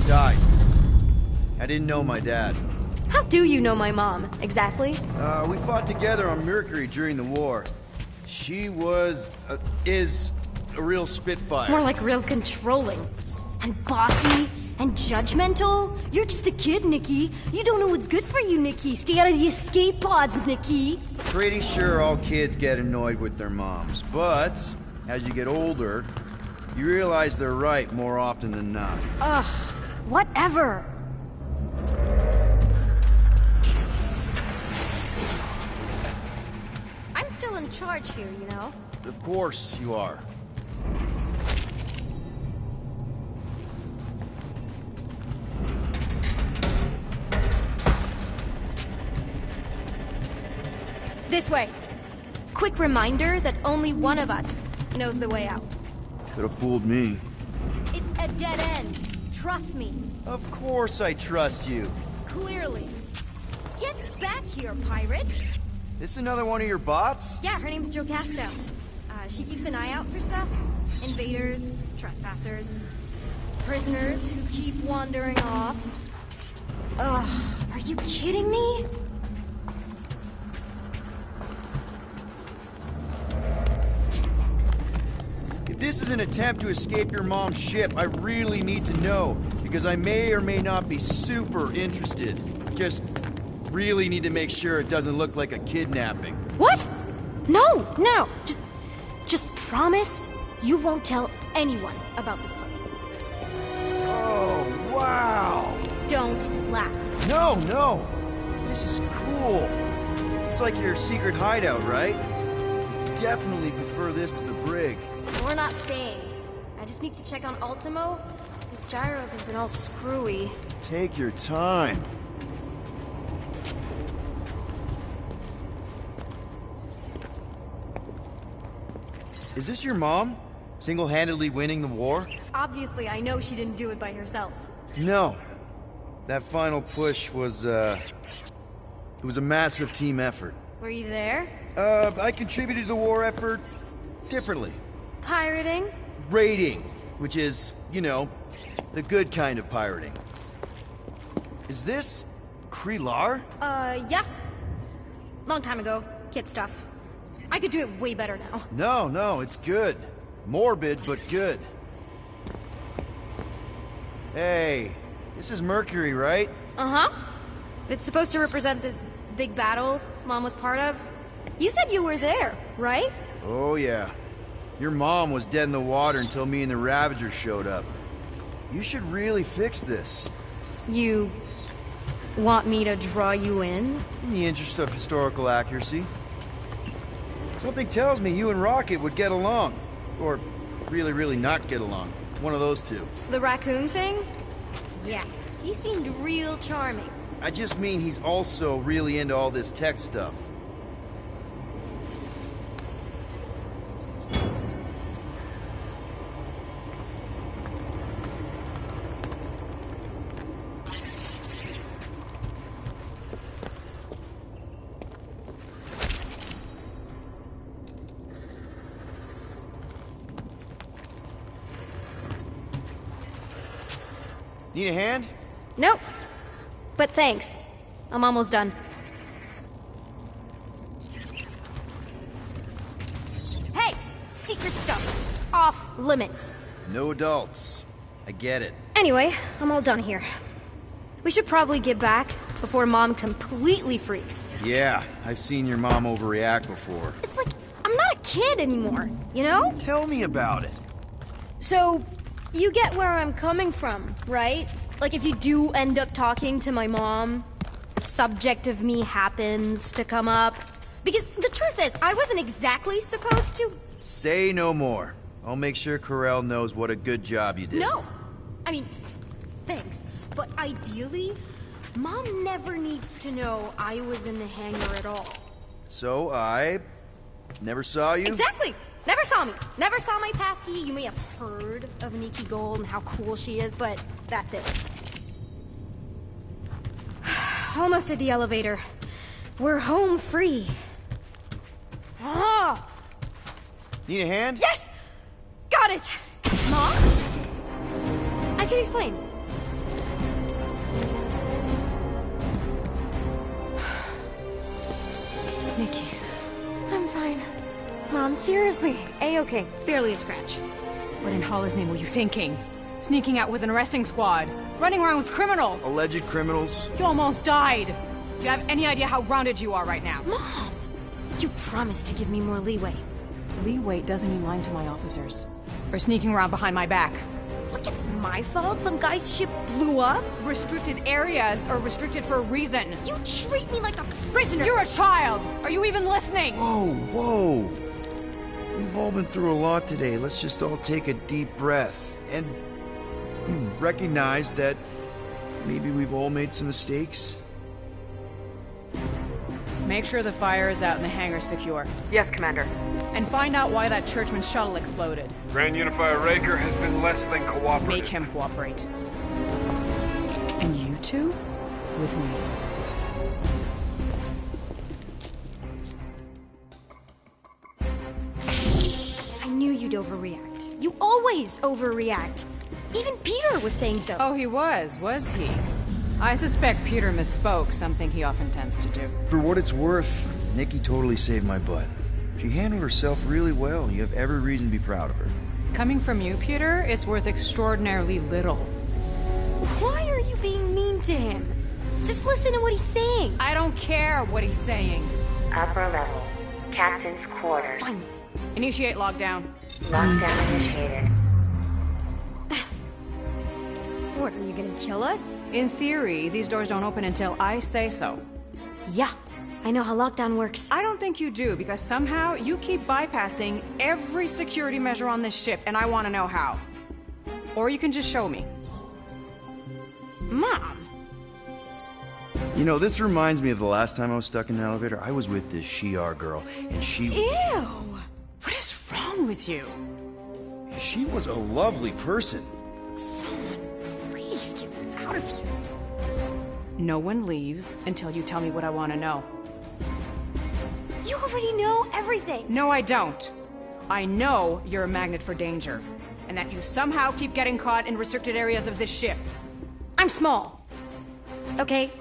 died. I didn't know my dad. How do you know my mom, exactly? We fought together on Mercury during the war. She is a real spitfire. More like real controlling. And bossy. And judgmental. You're just a kid, Nikki. You don't know what's good for you, Nikki. Stay out of the escape pods, Nikki. Pretty sure all kids get annoyed with their moms, but as you get older, you realize they're right more often than not. Ugh, whatever. I'm still in charge here, you know? Of course you are. This way. Quick reminder that only one of us knows the way out. Could have fooled me. It's a dead end. Trust me. Of course I trust you. Clearly. Get back here, pirate. This another one of your bots? Yeah, her name's Jocasto. She keeps an eye out for stuff. Invaders, trespassers, prisoners who keep wandering off. Ugh, are you kidding me? If this is an attempt to escape your mom's ship, I really need to know, because I may or may not be super interested. Just really need to make sure it doesn't look like a kidnapping. What? No. Just promise you won't tell anyone about this place. Oh, wow! Don't laugh. No. This is cool. It's like your secret hideout, right? Definitely prefer this to the brig. We're not staying. I just need to check on Ultimo. His gyros have been all screwy. Take your time. Is this your mom? Single-handedly winning the war? Obviously, I know she didn't do it by herself. No. That final push was, it was a massive team effort. Were you there? I contributed to the war effort differently. Pirating? Raiding, which is, you know, the good kind of pirating. Is this Krelar? Yeah. Long time ago. Kid stuff. I could do it way better now. No, it's good. Morbid, but good. Hey, this is Mercury, right? Uh-huh. It's supposed to represent this big battle Mom was part of. You said you were there, right? Oh, yeah. Your mom was dead in the water until me and the Ravagers showed up. You should really fix this. You want me to draw you in? In the interest of historical accuracy. Something tells me you and Rocket would get along. Or really not get along. One of those two. The raccoon thing? Yeah, he seemed real charming. I just mean he's also really into all this tech stuff. Need a hand? Nope. But thanks. I'm almost done. Hey! Secret stuff. Off limits. No adults. I get it. Anyway, I'm all done here. We should probably get back before Mom completely freaks. Yeah, I've seen your mom overreact before. It's like, I'm not a kid anymore, you know? Tell me about it. So, you get where I'm coming from, right? Like if you do end up talking to my mom, the subject of me happens to come up, Because the truth is, I wasn't exactly supposed to... Say no more. I'll make sure Corell knows what a good job you did. No! I mean, thanks. But ideally, Mom never needs to know I was in the hangar at all. So I never saw you? Exactly! Never saw me. Never saw my passkey. You may have heard of Nikki Gold and how cool she is, but that's it. Almost at the elevator. We're home free. Ah! Need a hand? Yes! Got it! Mom? I can explain. Nikki. I'm fine. Mom, seriously. A-okay. Barely a scratch. What in Hollis' name were you thinking? Sneaking out with an arresting squad? Running around with criminals? Alleged criminals? You almost died! Do you have any idea how grounded you are right now? Mom! You promised to give me more leeway. Leeway doesn't mean lying to my officers. Or sneaking around behind my back. Look, it's my fault some guy's ship blew up. Restricted areas are restricted for a reason. You treat me like a prisoner. You're a child! Are you even listening? Whoa, whoa. We've all been through a lot today. Let's just all take a deep breath and recognize that maybe we've all made some mistakes. Make sure the fire is out and the hangar secure. Yes, Commander. And find out why that churchman's shuttle exploded. Grand Unifier Raker has been less than cooperative. Make him cooperate. And you two? With me. I knew you'd overreact. You always overreact. Even Peter was saying so. Oh, he was he? I suspect Peter misspoke, something he often tends to do. For what it's worth, Nikki totally saved my butt. She handled herself really well. You have every reason to be proud of her. Coming from you, Peter, it's worth extraordinarily little. Why are you being mean to him? Just listen to what he's saying. I don't care what he's saying. Upper level. Captain's quarters. Fine. Initiate lockdown. Lockdown initiated. What, are you gonna kill us? In theory, these doors don't open until I say so. Yeah, I know how lockdown works. I don't think you do, because somehow you keep bypassing every security measure on this ship, and I want to know how. Or you can just show me. Mom! You know, this reminds me of the last time I was stuck in an elevator. I was with this Shi'ar girl, and she... Ew! What is wrong with you? She was a lovely person. Someone, please get me out of here. No one leaves until you tell me what I want to know. You already know everything. No, I don't. I know you're a magnet for danger, and that you somehow keep getting caught in restricted areas of this ship. I'm small. Okay?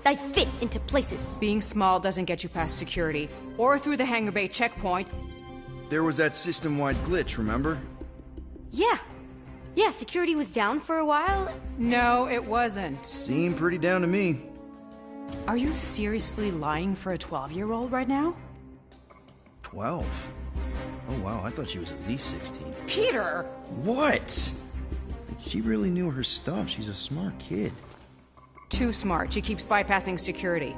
I fit into places. Being small doesn't get you past security, or through the hangar bay checkpoint. There was that system-wide glitch, remember? Yeah. Yeah, security was down for a while. No, it wasn't. Seemed pretty down to me. Are you seriously lying for a 12-year-old right now? 12? Oh wow, I thought she was at least 16. Peter! What? She really knew her stuff. She's a smart kid. Too smart. She keeps bypassing security.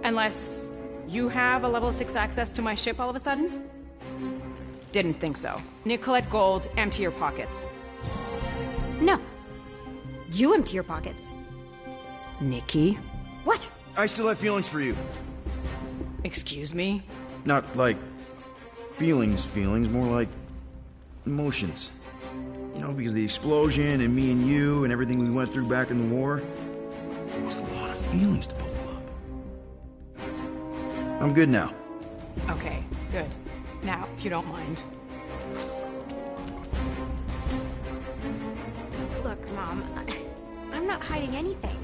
Unless you have a level 6 access to my ship all of a sudden? Didn't think so. Nicolette Gold, empty your pockets. No. You empty your pockets. Nikki? What? I still have feelings for you. Excuse me? Not like feelings, more like emotions. You know, because the explosion and me and you and everything we went through back in the war, there was a lot of feelings to bubble up. I'm good now. Okay, good. Now, if you don't mind. Look, Mom, I'm not hiding anything.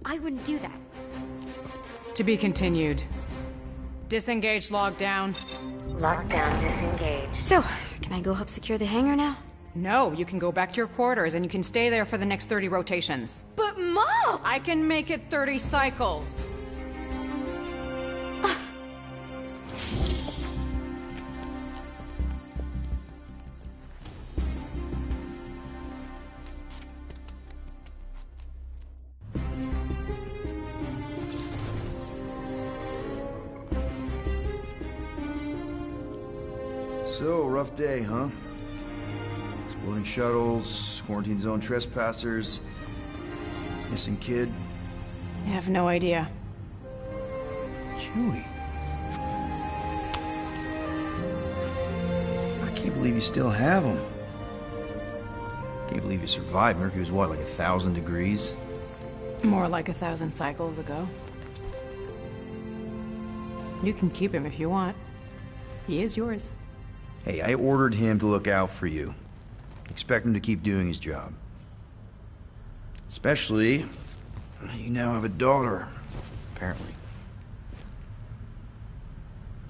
I wouldn't do that. To be continued. Disengage lockdown. Lockdown disengaged. So, can I go help secure the hangar now? No, you can go back to your quarters and you can stay there for the next 30 rotations. But Mom! I can make it 30 cycles. So, rough day, huh? Exploding shuttles, quarantine zone trespassers, missing kid. I have no idea. Chewie. I can't believe you still have him. Can't believe you survived. Mercury was what, like 1,000 degrees? More like 1,000 cycles ago. You can keep him if you want. He is yours. Hey, I ordered him to look out for you. Expect him to keep doing his job. Especially, you now have a daughter, apparently.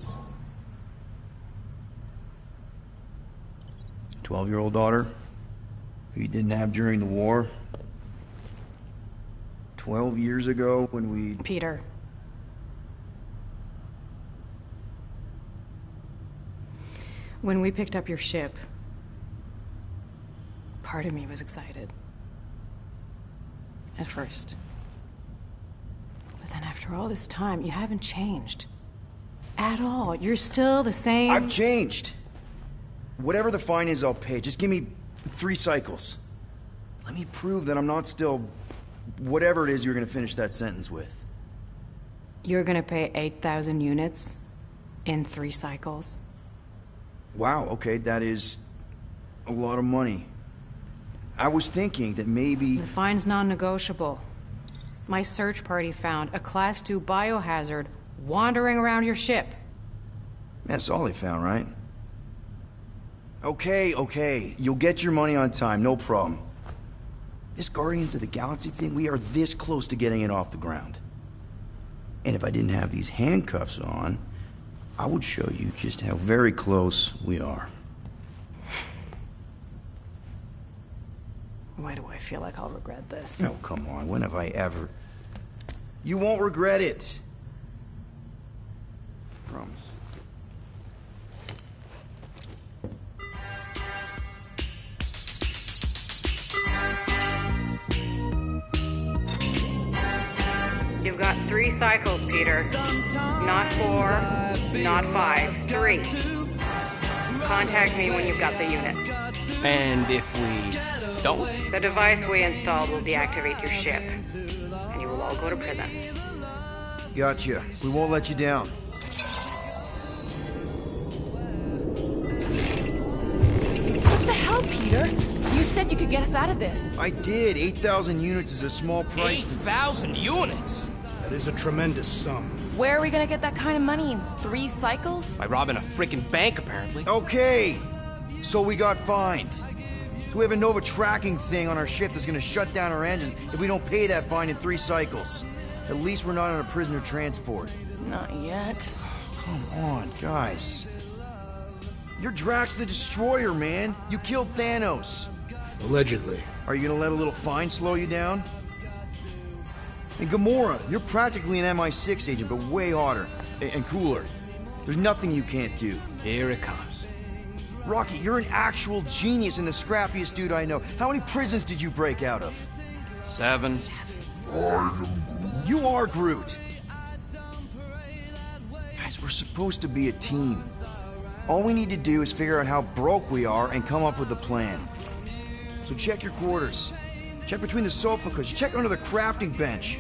A 12-year-old daughter who you didn't have during the war. 12 years ago when we... Peter. When we picked up your ship, part of me was excited. At first. But then after all this time, you haven't changed. At all. You're still the same... I've changed. Whatever the fine is, I'll pay. Just give me 3 cycles. Let me prove that I'm not still... whatever it is you're gonna finish that sentence with. You're gonna pay 8,000 units in 3 cycles? Wow, okay, that is a lot of money. I was thinking that maybe... The fine's non-negotiable. My search party found a Class 2 biohazard wandering around your ship. That's all they found, right? Okay. You'll get your money on time, no problem. This Guardians of the Galaxy thing, we are this close to getting it off the ground. And if I didn't have these handcuffs on, I would show you just how very close we are. Why do I feel like I'll regret this? Oh, come on. When have I ever... You won't regret it. Promise. You've got 3 cycles, Peter. Not 4, not 5, 3. Contact me when you've got the units. And if we don't? The device we installed will deactivate your ship, and you will all go to prison. Gotcha. We won't let you down. What the hell, Peter? You said you could get us out of this. I did. 8,000 units is a small price. 8,000 units? That is a tremendous sum. Where are we gonna get that kind of money in 3 cycles? By robbing a freaking bank, apparently. Okay. So we got fined. So we have a Nova tracking thing on our ship that's gonna shut down our engines if we don't pay that fine in 3 cycles. At least we're not on a prisoner transport. Not yet. Come on, guys. You're Drax the Destroyer, man. You killed Thanos. Allegedly. Are you gonna let a little fine slow you down? And Gamora, you're practically an MI6 agent, but way hotter and cooler. There's nothing you can't do. Here it comes. Rocky, you're an actual genius and the scrappiest dude I know. How many prisons did you break out of? 7. You are Groot. Guys, we're supposed to be a team. All we need to do is figure out how broke we are and come up with a plan. So check your quarters. Check between the sofa cushions. Check under the crafting bench.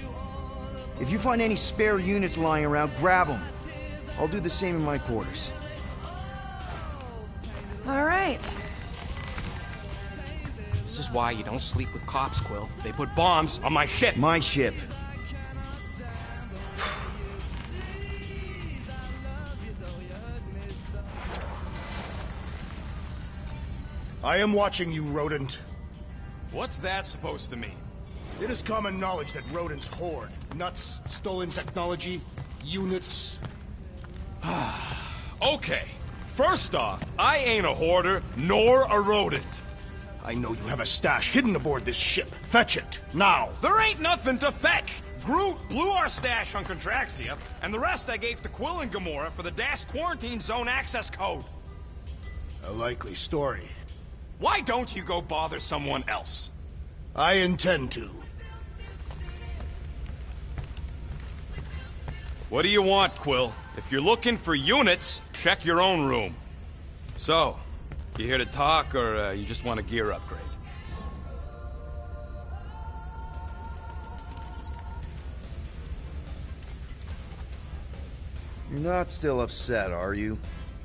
If you find any spare units lying around, grab them. I'll do the same in my quarters. All right. This is why you don't sleep with cops, Quill. They put bombs on my ship. My ship. I am watching you, rodent. What's that supposed to mean? It is common knowledge that rodents hoard nuts, stolen technology, units. Okay. First off, I ain't a hoarder, nor a rodent. I know you have a stash hidden aboard this ship. Fetch it, now. There ain't nothing to fetch. Groot blew our stash on Contraxia, and the rest I gave to Quill and Gamora for the DAS quarantine zone access code. A likely story. Why don't you go bother someone else? I intend to. What do you want, Quill? If you're looking for units, check your own room. So, you here to talk, or you just want a gear upgrade? You're not still upset, are you?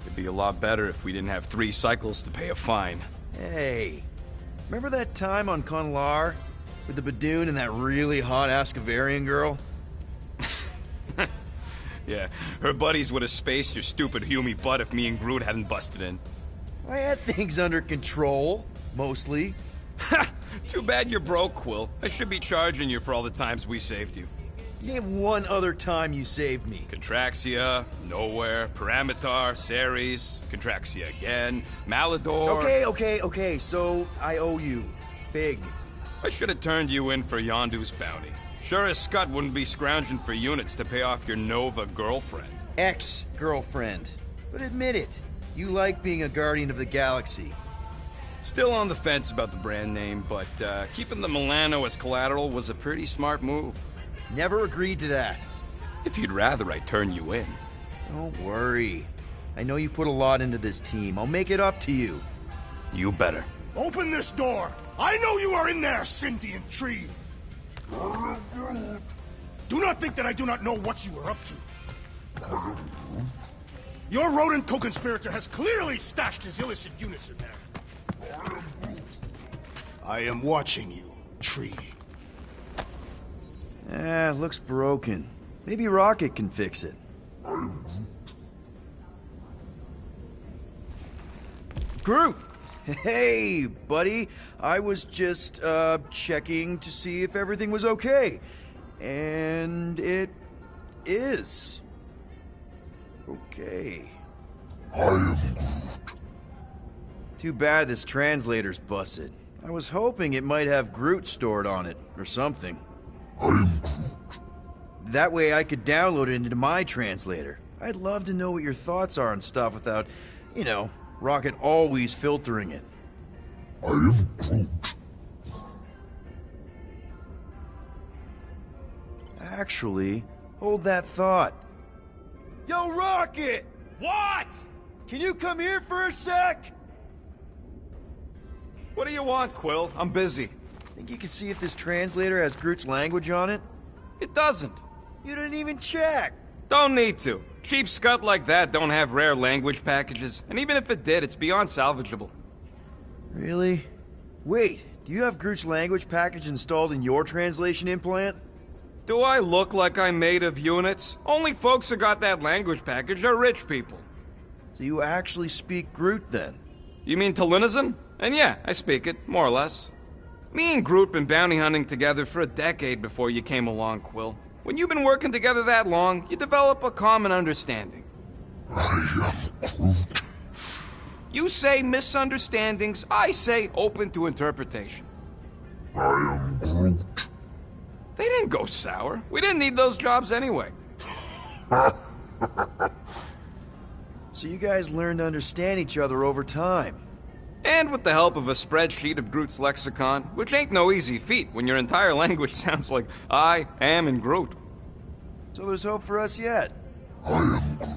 It'd be a lot better if we didn't have 3 cycles to pay a fine. Hey, remember that time on Conlar? With the Badoon and that really hot Ascavarian girl? Yeah, her buddies would have spaced your stupid Hume butt if me and Groot hadn't busted in. I had things under control, mostly. Ha! Too bad you're broke, Quill. I should be charging you for all the times we saved you. Name one other time you saved me. Contraxia, Nowhere, Paramitar, Ceres, Contraxia again, Malador... Okay, so I owe you. Big. I should have turned you in for Yondu's bounty. Sure as Scott wouldn't be scrounging for units to pay off your Nova girlfriend. Ex-girlfriend. But admit it, you like being a Guardian of the Galaxy. Still on the fence about the brand name, but keeping the Milano as collateral was a pretty smart move. Never agreed to that. If you'd rather, I'd turn you in. Don't worry. I know you put a lot into this team. I'll make it up to you. You better. Open this door! I know you are in there, sentient tree! Do not think that I do not know what you are up to. Your rodent co-conspirator has clearly stashed his illicit units in there. I am watching you, tree. Looks broken. Maybe Rocket can fix it. Groot! Hey, buddy. I was just, checking to see if everything was okay. And it is. Okay. I am Groot. Too bad this translator's busted. I was hoping it might have Groot stored on it, or something. I am Groot. That way I could download it into my translator. I'd love to know what your thoughts are on stuff without, you know, Rocket always filtering it. I am Groot. Actually, hold that thought. Yo, Rocket! What? Can you come here for a sec? What do you want, Quill? I'm busy. Think you can see if this translator has Groot's language on it? It doesn't. You didn't even check. Don't need to. Cheap scut like that don't have rare language packages, and even if it did, it's beyond salvageable. Really? Wait, do you have Groot's language package installed in your translation implant? Do I look like I'm made of units? Only folks who got that language package are rich people. So you actually speak Groot then? You mean Talinisan? And yeah, I speak it, more or less. Me and Groot been bounty hunting together for a decade before you came along, Quill. When you've been working together that long, you develop a common understanding. I am Groot. You say misunderstandings, I say open to interpretation. I am Groot. They didn't go sour. We didn't need those jobs anyway. So you guys learned to understand each other over time. And with the help of a spreadsheet of Groot's lexicon, which ain't no easy feat when your entire language sounds like I am in Groot. So there's hope for us yet. I am Groot.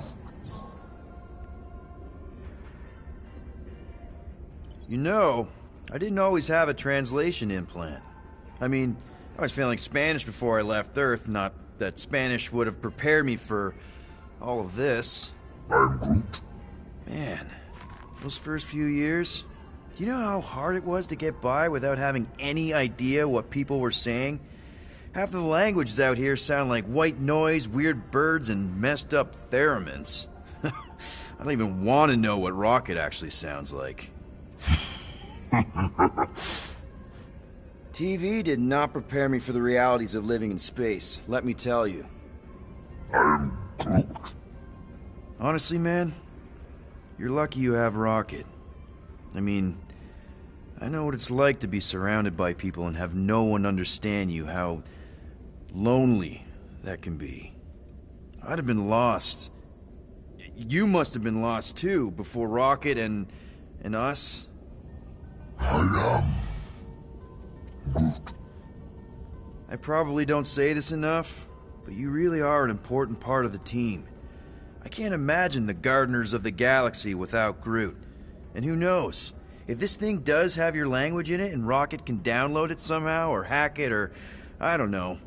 You know, I didn't always have a translation implant. I mean, I was failing Spanish before I left Earth, not that Spanish would have prepared me for all of this. I'm Groot. Man, those first few years, do you know how hard it was to get by without having any idea what people were saying? Half of the languages out here sound like white noise, weird birds, and messed up theremins. I don't even want to know what Rocket actually sounds like. TV did not prepare me for the realities of living in space, let me tell you. I'm Groot. Honestly, man, you're lucky you have Rocket. I mean, I know what it's like to be surrounded by people and have no one understand you, how lonely that can be. I'd have been lost. You must have been lost too, before Rocket and us. I am Groot. I probably don't say this enough, but you really are an important part of the team. I can't imagine the Gardeners of the Galaxy without Groot. And who knows? If this thing does have your language in it and Rocket can download it somehow or hack it or... I don't know.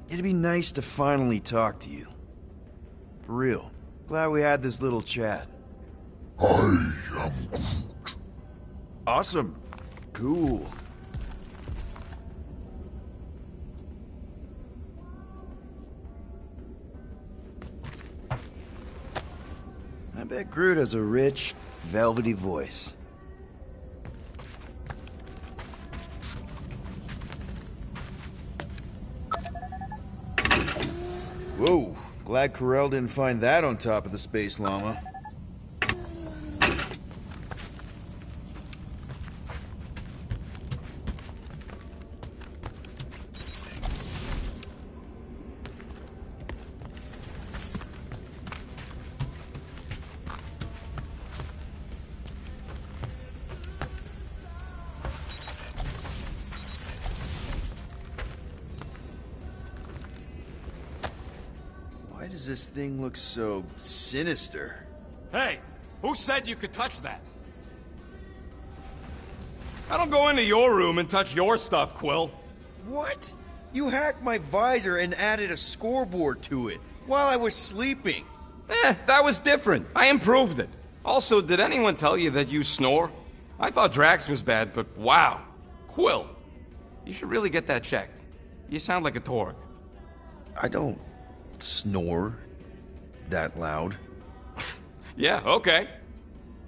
It'd be nice to finally talk to you. For real. Glad we had this little chat. I am Groot. Awesome. Cool. I bet Groot has a rich, velvety voice. Whoa, glad Corel didn't find that on top of the space llama. Why does this thing look so sinister? Hey, who said you could touch that? I don't go into your room and touch your stuff, Quill. What? You hacked my visor and added a scoreboard to it while I was sleeping. That was different. I improved it. Also, did anyone tell you that you snore? I thought Drax was bad, but wow. Quill, you should really get that checked. You sound like a Torg. I don't snore that loud. Yeah, okay.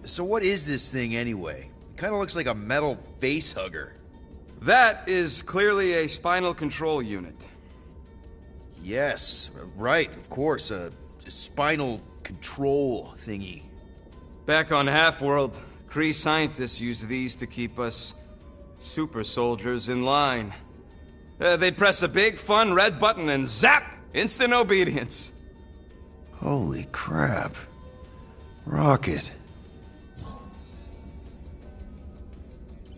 So what is this thing anyway? It kind of looks like a metal face hugger. That is clearly a spinal control unit. Yes, right, of course, a spinal control thingy. Back on Half-World, Kree scientists use these to keep us super soldiers in line. They'd press a big, fun red button and zap! Instant obedience. Holy crap. Rocket.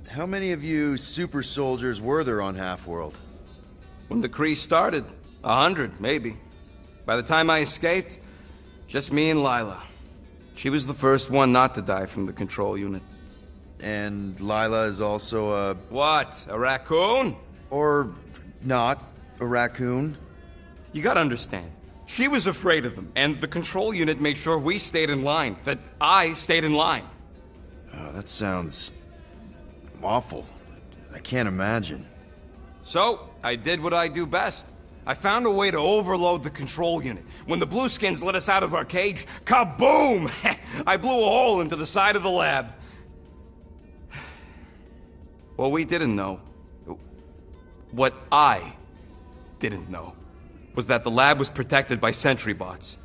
How many of you super soldiers were there on Half-World? When the Kree started, 100, maybe. By the time I escaped, just me and Lila. She was the first one not to die from the control unit. And Lila is also a... What? A raccoon? Or not a raccoon? You gotta understand. She was afraid of them, and the control unit made sure we stayed in line, that I stayed in line. Oh, that sounds awful. I can't imagine. So, I did what I do best. I found a way to overload the control unit. When the Blueskins let us out of our cage, kaboom! I blew a hole into the side of the lab. What we didn't know, what I didn't know, was that the lab was protected by sentry bots.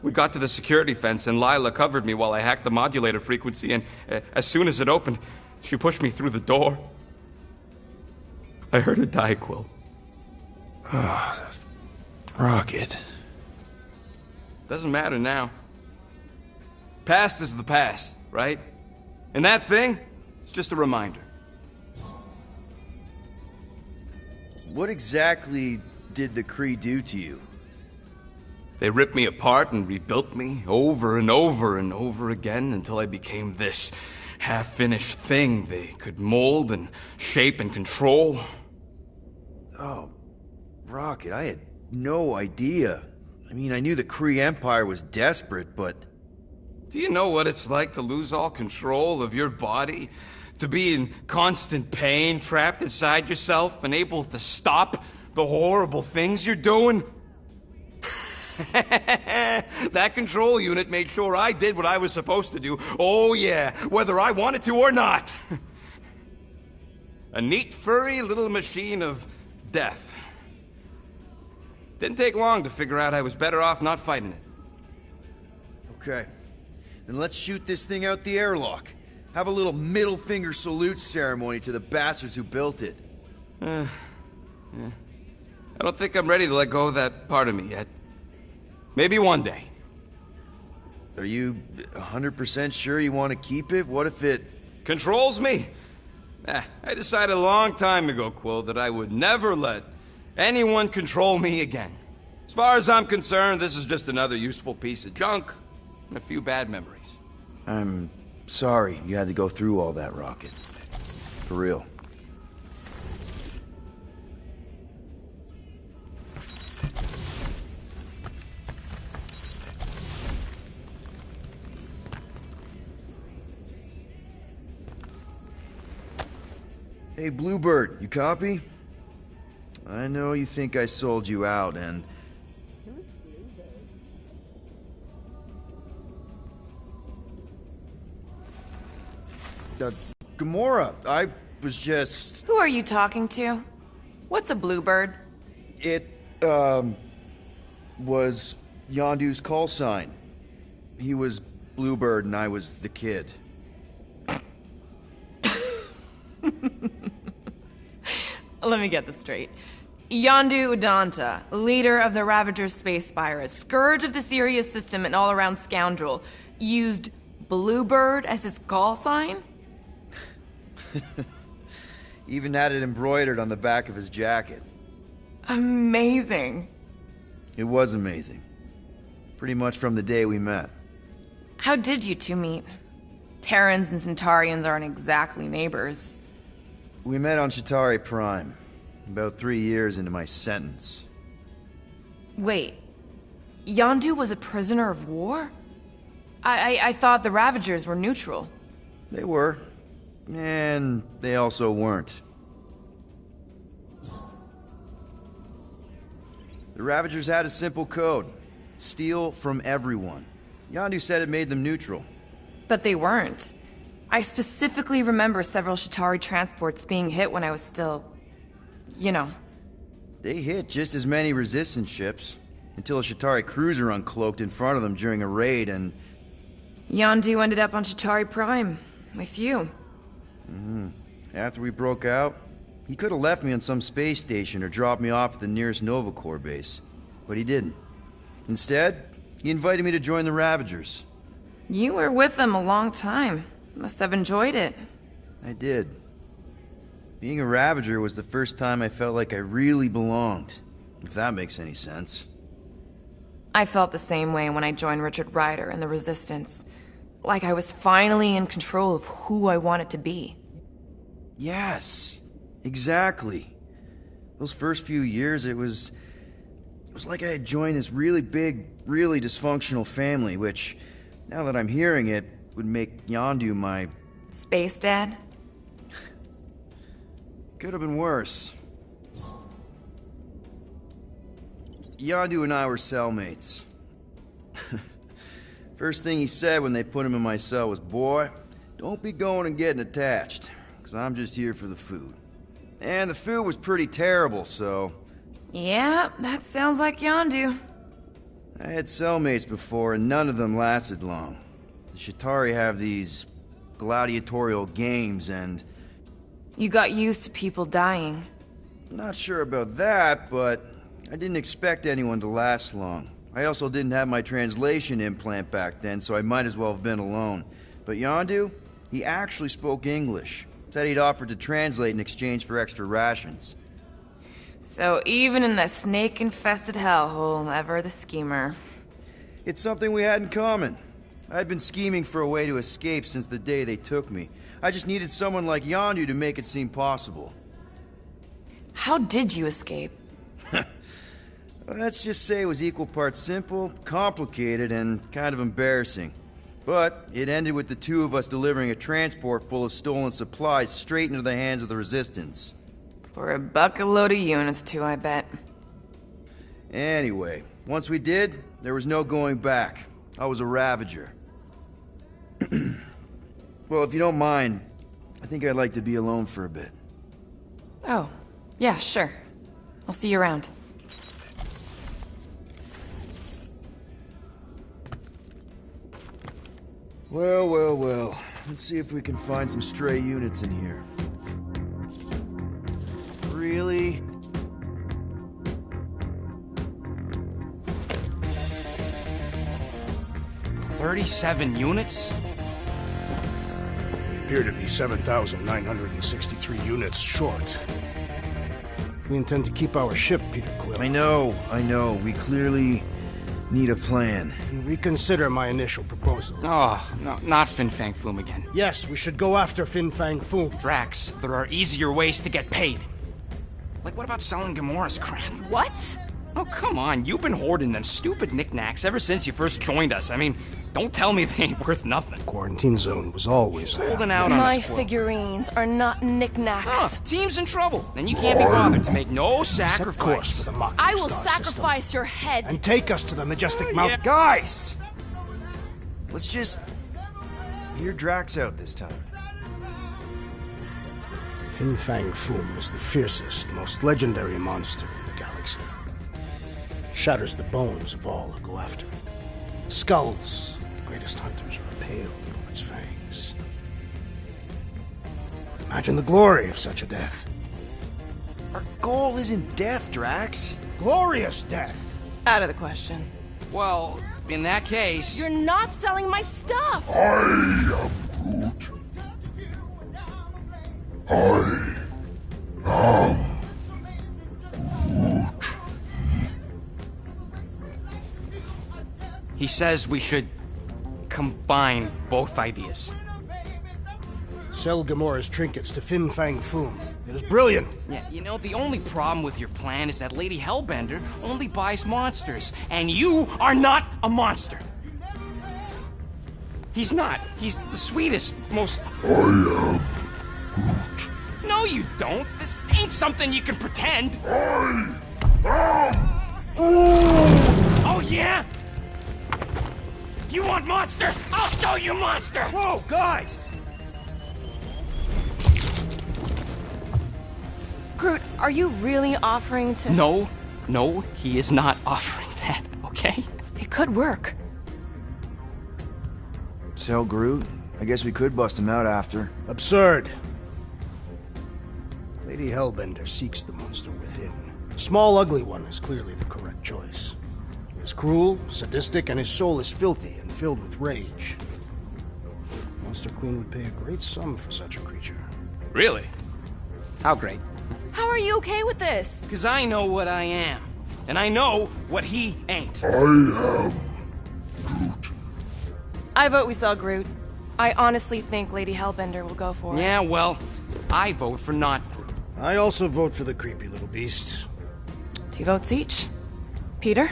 We got to the security fence and Lila covered me while I hacked the modulator frequency, and as soon as it opened, she pushed me through the door. I heard her die, Quill. Ah, Rocket. Doesn't matter now. Past is the past, right? And that thing, it's just a reminder. What exactly did the Kree do to you? They ripped me apart and rebuilt me over and over and over again until I became this half-finished thing they could mold and shape and control. Oh, Rocket, I had no idea. I mean, I knew the Kree Empire was desperate, but... Do you know what it's like to lose all control of your body? To be in constant pain, trapped inside yourself, unable to stop the horrible things you're doing? That control unit made sure I did what I was supposed to do. Oh yeah, whether I wanted to or not. A neat, furry little machine of death. Didn't take long to figure out I was better off not fighting it. Okay. Then let's shoot this thing out the airlock. Have a little middle finger salute ceremony to the bastards who built it. Yeah. I don't think I'm ready to let go of that part of me yet. Maybe one day. Are you 100% sure you want to keep it? What if it... Controls me? I decided a long time ago, Quill, that I would never let anyone control me again. As far as I'm concerned, this is just another useful piece of junk. and a few bad memories. I'm sorry you had to go through all that, Rocket. For real. Hey, Bluebird, you copy? I know you think I sold you out, and... Gamora, I was just... Who are you talking to? What's a bluebird? It, was Yondu's call sign. He was Bluebird and I was the kid. Let me get this straight. Yondu Udanta, leader of the Ravager's space virus, scourge of the Sirius system and all-around scoundrel, used Bluebird as his call sign? Even had it embroidered on the back of his jacket. Amazing. It was amazing. Pretty much from the day we met. How did you two meet? Terrans and Centaurians aren't exactly neighbors. We met on Chitauri Prime, about 3 years into my sentence. Wait, Yondu was a prisoner of war? I thought the Ravagers were neutral. They were. And they also weren't. The Ravagers had a simple code. Steal from everyone. Yondu said it made them neutral. But they weren't. I specifically remember several Chitauri transports being hit when I was still... you know. They hit just as many resistance ships, until a Chitauri cruiser uncloaked in front of them during a raid and... Yondu ended up on Chitauri Prime, with you. After we broke out, he could have left me on some space station or dropped me off at the nearest Nova Corps base. But he didn't. Instead, he invited me to join the Ravagers. You were with them a long time. Must have enjoyed it. I did. Being a Ravager was the first time I felt like I really belonged, if that makes any sense. I felt the same way when I joined Richard Ryder and the Resistance. Like I was finally in control of who I wanted to be. Yes, exactly. Those first few years, it was like I had joined this really big, really dysfunctional family, which, now that I'm hearing it, would make Yondu my... Space dad? Could have been worse. Yondu and I were cellmates. First thing he said when they put him in my cell was, "Boy, don't be going and getting attached, because I'm just here for the food." And the food was pretty terrible, so... Yeah, that sounds like Yondu. I had cellmates before, and none of them lasted long. The Chitauri have these gladiatorial games, and... You got used to people dying. Not sure about that, but I didn't expect anyone to last long. I also didn't have my translation implant back then, so I might as well have been alone. But Yondu, he actually spoke English. Said he'd offered to translate in exchange for extra rations. So even in that snake-infested hellhole, ever the schemer. It's something we had in common. I'd been scheming for a way to escape since the day they took me. I just needed someone like Yondu to make it seem possible. How did you escape? Let's just say it was equal parts simple, complicated, and kind of embarrassing. But it ended with the two of us delivering a transport full of stolen supplies straight into the hands of the Resistance. For a bucket load of units too, I bet. Anyway, once we did, there was no going back. I was a Ravager. Well, if you don't mind, I think I'd like to be alone for a bit. Oh, yeah, sure. I'll see you around. Well, well, well. Let's see if we can find some stray units in here. Really? $37 units? We appear to be 7,963 units short. If we intend to keep our ship, Peter Quill... I know. We clearly Need a plan. And reconsider my initial proposal. Oh, no, not Fin Fang Foom again. Yes, we should go after Fin Fang Foom. Drax, there are easier ways to get paid. Like, what about selling Gamora's crap? What? Oh, come on. You've been hoarding them stupid knickknacks ever since you first joined us. I mean, don't tell me they ain't worth nothing. Quarantine zone was always holding out on My us, Quill. figurines are not knickknacks. Team's in trouble. Then you can't be bothered to make no sacrifice. Course for the Mocking I will Star sacrifice system. your head. And take us to the majestic mountain. Guys! Let's just hear Drax out this time. Fin Fang Foom is the fiercest, most legendary monster in the galaxy. Shatters the bones of all who go after it. Skulls, the greatest hunters, are impaled upon its fangs. Imagine the glory of such a death. Our goal isn't death, Drax. Glorious death. Out of the question. Well, in that case... You're not selling my stuff! I am Groot. I am Groot. He says we should combine both ideas. Sell Gamora's trinkets to Fin Fang Foom. It is brilliant. Yeah, you know, the only problem with your plan is that Lady Hellbender only buys monsters, and you are not a monster. He's not. He's the sweetest, most... I am Groot. No, you don't. This ain't something you can pretend. I am Oh, yeah? You want monster? I'll show you monster! Whoa, guys! Groot, are you really offering to... No, he is not offering that, okay? It could work. Sell Groot? I guess we could bust him out after. Absurd. Lady Hellbender seeks the monster within. The small, ugly one is clearly the correct choice. He is cruel, sadistic, and his soul is filthy and filled with rage. Monster Queen would pay a great sum for such a creature. Really? How great? How are you okay with this? Because I know what I am. And I know what he ain't. I am Groot. I vote we sell Groot. I honestly think Lady Hellbender will go for it. Yeah, well, I vote for not Groot. I also vote for the creepy little beast. 2 votes each. Peter?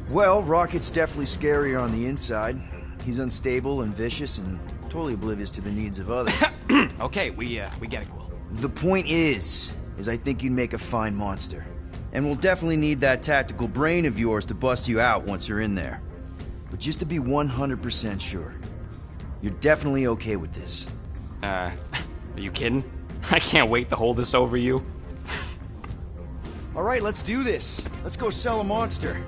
Well, Rocket's definitely scarier on the inside. He's unstable and vicious and totally oblivious to the needs of others. Okay, we get it, Quill. The point is I think you'd make a fine monster. And we'll definitely need that tactical brain of yours to bust you out once you're in there. But just to be 100% sure, you're definitely okay with this. Are you kidding? I can't wait to hold this over you. Alright, let's do this. Let's go sell a monster.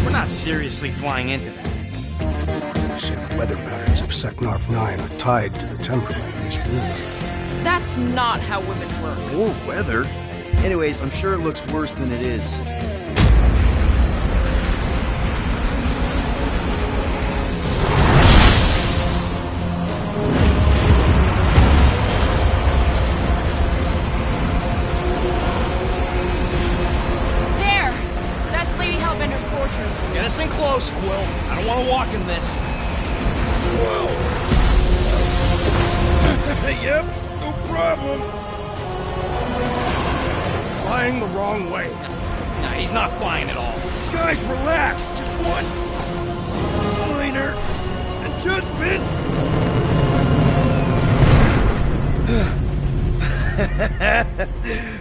We're not seriously flying into that. They say the weather patterns of Seknarf 9 are tied to the temperament of its ruler. That's not how women work. Or weather. Anyways, I'm sure it looks worse than it is. There! That's Lady Hellbender's fortress. Get us in close, Quill. I don't want to walk in this. Yep, no problem. Flying the wrong way. Nah, he's not flying at all. Guys, relax. Just one minor adjustment.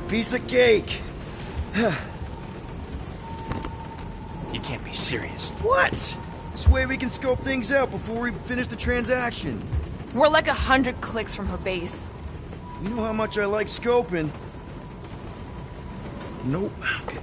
Piece of cake. You can't be serious. What? This way we can scope things out before we finish the transaction. We're like 100 clicks from her base. You know how much I like scoping. Nope. Okay.